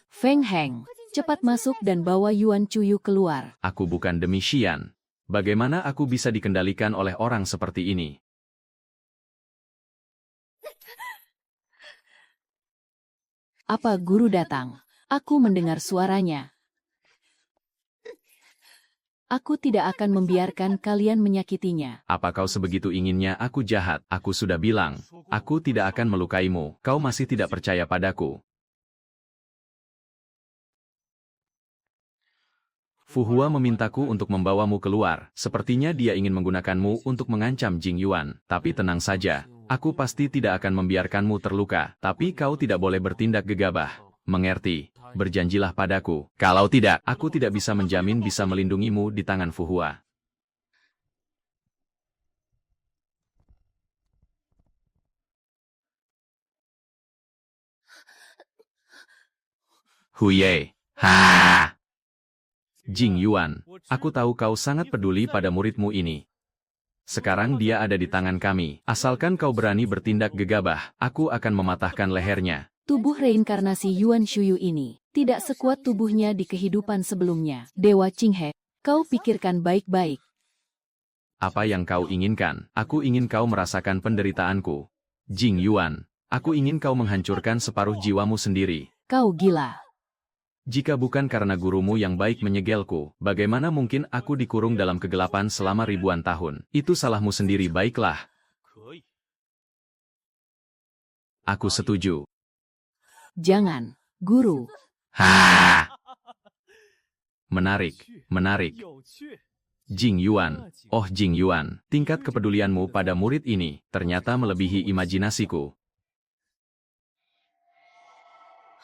Feng Heng, cepat masuk dan bawa Yuan Chuyu keluar. Aku bukan demi Xian. Bagaimana aku bisa dikendalikan oleh orang seperti ini? Apa guru datang? Aku mendengar suaranya. Aku tidak akan membiarkan kalian menyakitinya. Apa kau sebegitu inginnya aku jahat? Aku sudah bilang, aku tidak akan melukaimu. Kau masih tidak percaya padaku. Fu Hua memintaku untuk membawamu keluar. Sepertinya dia ingin menggunakanmu untuk mengancam Jing Yuan. Tapi tenang saja, aku pasti tidak akan membiarkanmu terluka. Tapi kau tidak boleh bertindak gegabah. Mengerti? Berjanjilah padaku. Kalau tidak, aku tidak bisa menjamin bisa melindungimu di tangan Fu Hua. Huye. Ha! Jing Yuan, aku tahu kau sangat peduli pada muridmu ini. Sekarang dia ada di tangan kami. Asalkan kau berani bertindak gegabah, aku akan mematahkan lehernya. Tubuh reinkarnasi Yuan Shuyu ini tidak sekuat tubuhnya di kehidupan sebelumnya. Dewa Qinghe, kau pikirkan baik-baik. Apa yang kau inginkan? Aku ingin kau merasakan penderitaanku. Jing Yuan, aku ingin kau menghancurkan separuh jiwamu sendiri. Kau gila. Jika bukan karena gurumu yang baik menyegelku, bagaimana mungkin aku dikurung dalam kegelapan selama ribuan tahun? Itu salahmu sendiri, baiklah. Aku setuju. Jangan, guru. Ha! Menarik, menarik. Jing Yuan, oh Jing Yuan, tingkat kepedulianmu pada murid ini ternyata melebihi imajinasiku.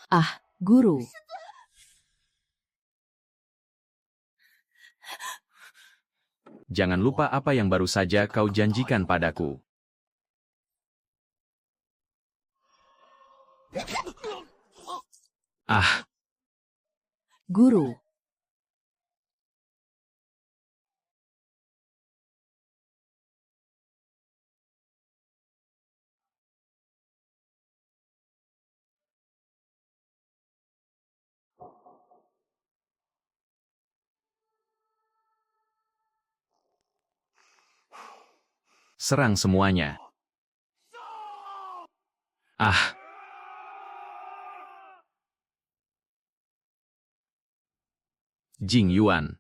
Ah, guru. Jangan lupa apa yang baru saja kau janjikan padaku. Ah, Guru. serang semuanya. Ah. Jing Yuan.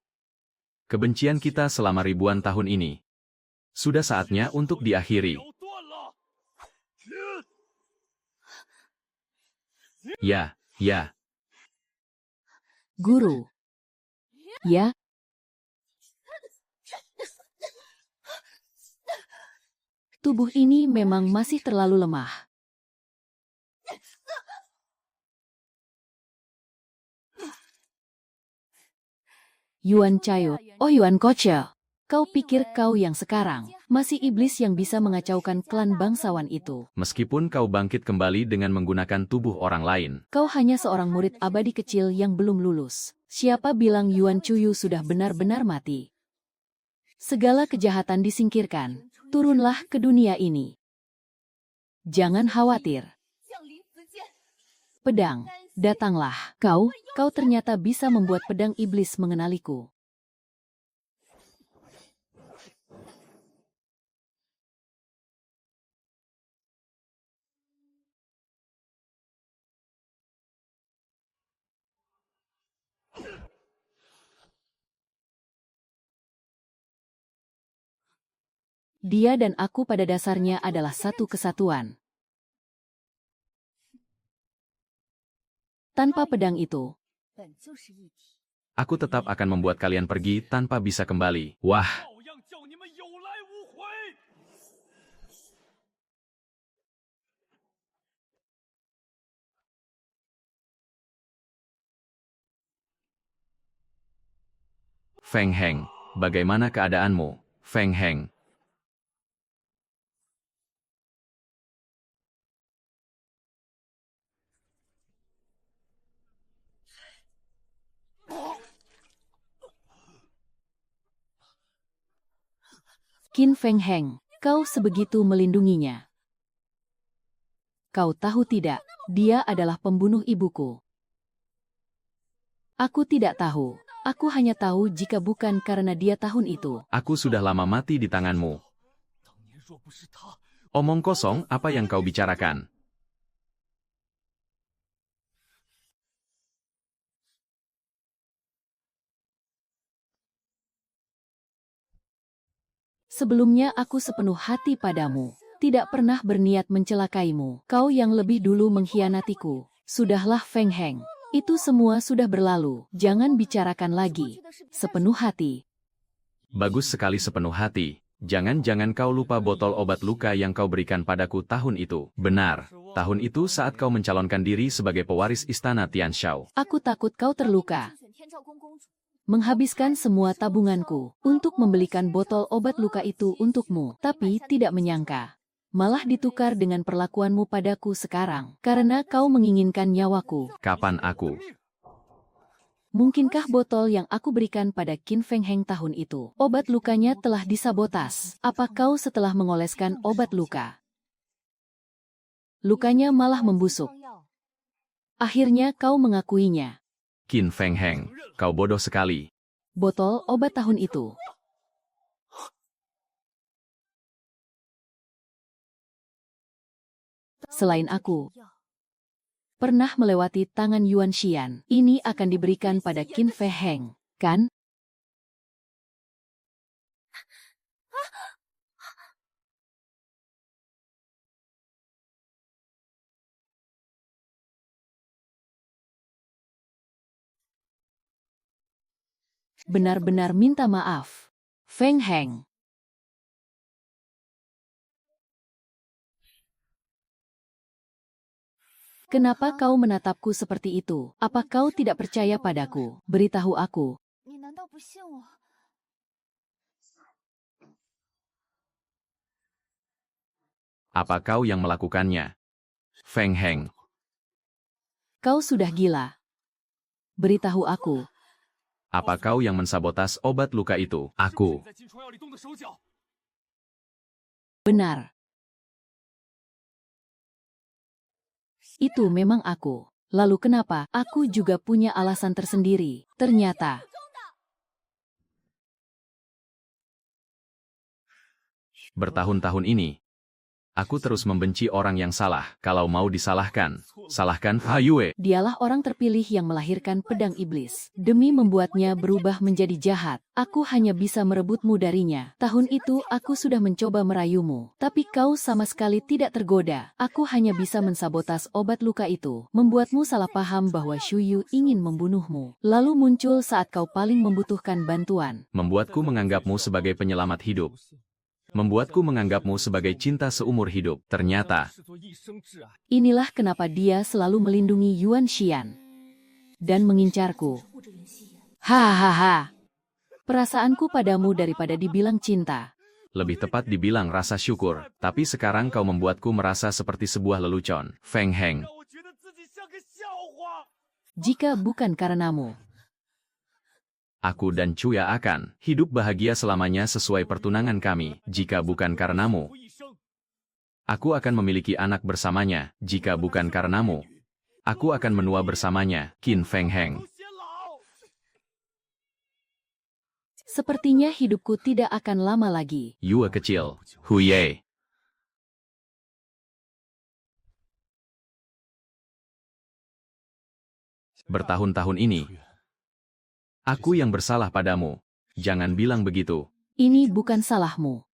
Kebencian kita selama ribuan tahun ini. Sudah saatnya untuk diakhiri. Ya, ya. Guru. Ya. Tubuh ini memang masih terlalu lemah. Yuan Chayo, oh Yuan Koche, kau pikir kau yang sekarang masih iblis yang bisa mengacaukan klan bangsawan itu. Meskipun kau bangkit kembali dengan menggunakan tubuh orang lain. Kau hanya seorang murid abadi kecil yang belum lulus. Siapa bilang Yuan Chuyu sudah benar-benar mati? Segala kejahatan disingkirkan. Turunlah ke dunia ini. Jangan khawatir. Pedang, datanglah. Kau ternyata bisa membuat pedang iblis mengenaliku. Dia dan aku pada dasarnya adalah satu kesatuan. Tanpa pedang itu, aku tetap akan membuat kalian pergi tanpa bisa kembali. Wah! Feng Heng, bagaimana keadaanmu, Feng Heng? Qin Feng Heng, kau sebegitu melindunginya. Kau tahu tidak, dia adalah pembunuh ibuku. Aku tidak tahu. Aku hanya tahu jika bukan karena dia tahun itu. Aku sudah lama mati di tanganmu. Omong kosong, apa yang kau bicarakan? Sebelumnya aku sepenuh hati padamu. Tidak pernah berniat mencelakaimu. Kau yang lebih dulu mengkhianatiku. Sudahlah Feng Heng. Itu semua sudah berlalu. Jangan bicarakan lagi. Sepenuh hati. Bagus sekali sepenuh hati. Jangan-jangan kau lupa botol obat luka yang kau berikan padaku tahun itu. Benar. Tahun itu saat kau mencalonkan diri sebagai pewaris istana Tianshao. Aku takut kau terluka. Menghabiskan semua tabunganku untuk membelikan botol obat luka itu untukmu, tapi tidak menyangka. Malah ditukar dengan perlakuanmu padaku sekarang, karena kau menginginkan nyawaku. Kapan aku? Mungkinkah botol yang aku berikan pada Qin Feng Heng tahun itu, obat lukanya telah disabotas? Apa kau setelah mengoleskan obat luka, lukanya malah membusuk? Akhirnya kau mengakuinya. Qin Feng Heng, kau bodoh sekali. Botol obat tahun itu. Selain aku pernah melewati tangan Yuan Xian, ini akan diberikan pada Qin Feng Heng, kan? Benar-benar minta maaf, Feng Heng. Kenapa kau menatapku seperti itu? Apa kau tidak percaya padaku? Beritahu aku. Apa kau yang melakukannya? Feng Heng. Kau sudah gila. Beritahu aku. Apa kau yang mensabotas obat luka itu? Aku. Benar. Itu memang aku. Lalu kenapa? Aku juga punya alasan tersendiri. Ternyata. Bertahun-tahun ini, aku terus membenci orang yang salah. Kalau mau disalahkan, salahkan Hayue. Dialah orang terpilih yang melahirkan pedang iblis. Demi membuatnya berubah menjadi jahat, aku hanya bisa merebutmu darinya. Tahun itu aku sudah mencoba merayumu, tapi kau sama sekali tidak tergoda. Aku hanya bisa mensabotas obat luka itu, membuatmu salah paham bahwa Shuyu ingin membunuhmu. Lalu muncul saat kau paling membutuhkan bantuan. Membuatku menganggapmu sebagai penyelamat hidup. Membuatku menganggapmu sebagai cinta seumur hidup. Ternyata, inilah kenapa dia selalu melindungi Yuan Xian dan mengincarku. Hahaha. Perasaanku padamu daripada dibilang cinta. lebih tepat dibilang rasa syukur. Tapi sekarang kau membuatku merasa seperti sebuah lelucon. Feng Heng. Jika bukan karenamu, Aku dan Cuya akan hidup bahagia selamanya sesuai pertunangan kami. Jika bukan karenamu, aku akan memiliki anak bersamanya. Jika bukan karenamu, aku akan menua bersamanya. Qin Feng Heng. sepertinya hidupku tidak akan lama lagi. Yue kecil. Huye. Bertahun-tahun ini, aku yang bersalah padamu. Jangan bilang begitu. Ini bukan salahmu.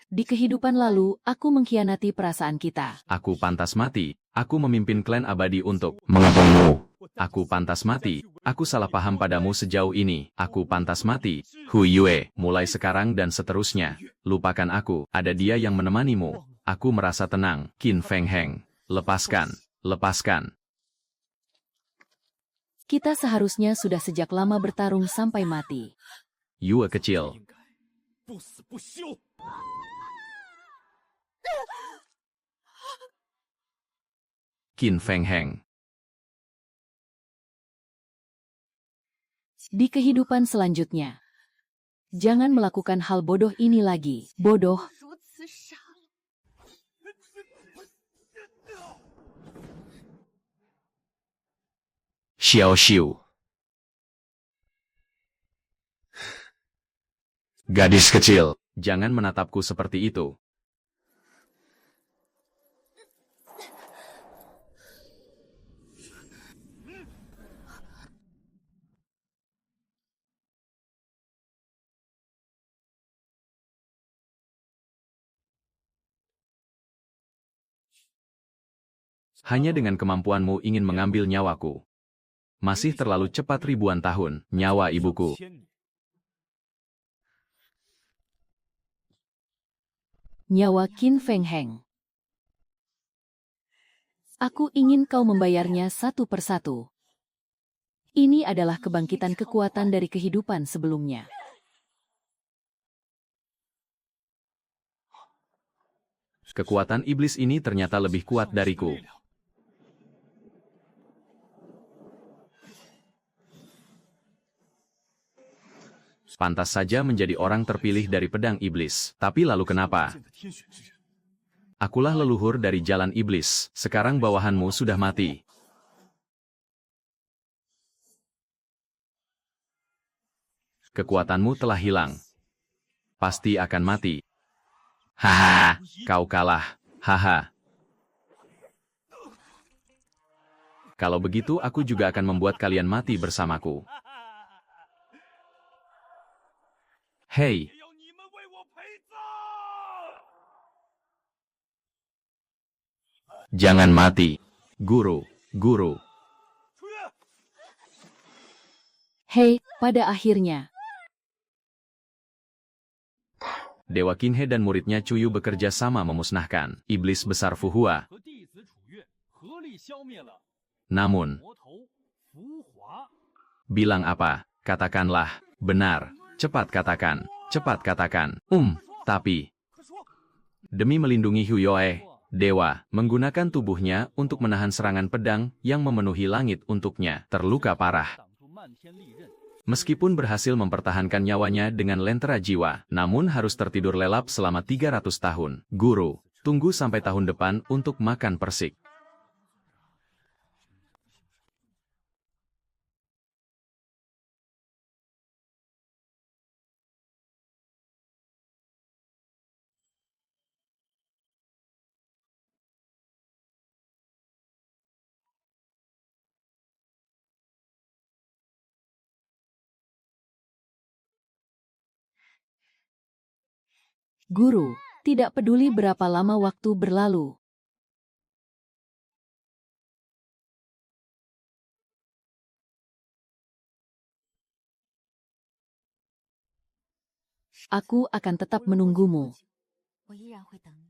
Di kehidupan lalu, aku mengkhianati perasaan kita. Aku pantas mati. Aku memimpin klan abadi untuk mengepungmu. Aku pantas mati. Aku salah paham padamu sejauh ini. Aku pantas mati. Hu Yue, mulai sekarang dan seterusnya. Lupakan aku. Ada dia yang menemanimu. Aku merasa tenang. Qin Feng Heng. Lepaskan. Lepaskan. Kita seharusnya sudah sejak lama bertarung sampai mati. Yue kecil. Qin Feng Heng. Di kehidupan selanjutnya, jangan melakukan hal bodoh ini lagi. Bodoh. Xiao Xiu. Gadis kecil, jangan menatapku seperti itu. Hanya dengan kemampuanmu ingin mengambil nyawaku. Masih terlalu cepat ribuan tahun, nyawa ibuku. Nyawa Qin Feng Heng. Aku ingin kau membayarnya satu persatu. Ini adalah kebangkitan kekuatan dari kehidupan sebelumnya. Kekuatan iblis ini ternyata lebih kuat dariku. Pantas saja menjadi orang terpilih dari pedang iblis. Tapi lalu kenapa? Akulah leluhur dari jalan iblis. Sekarang bawahanmu sudah mati. Kekuatanmu telah hilang. Pasti akan mati. Haha, kau kalah. Haha. Kalau begitu aku juga akan membuat kalian mati bersamaku. Hei. Jangan mati. Guru, guru. Hei, pada akhirnya. Dewa Qinhe dan muridnya Cuyu bekerja sama memusnahkan iblis besar Fuhua. Namun, bilang apa? Katakanlah, benar. Cepat katakan, cepat katakan. Tapi, demi melindungi Huyoe, Dewa menggunakan tubuhnya untuk menahan serangan pedang yang memenuhi langit untuknya, terluka parah. Meskipun berhasil mempertahankan nyawanya dengan lentera jiwa, namun harus tertidur lelap selama 300 tahun. Guru, tunggu sampai tahun depan untuk makan persik. Guru, tidak peduli berapa lama waktu berlalu. Aku akan tetap menunggumu. 我依然会等你。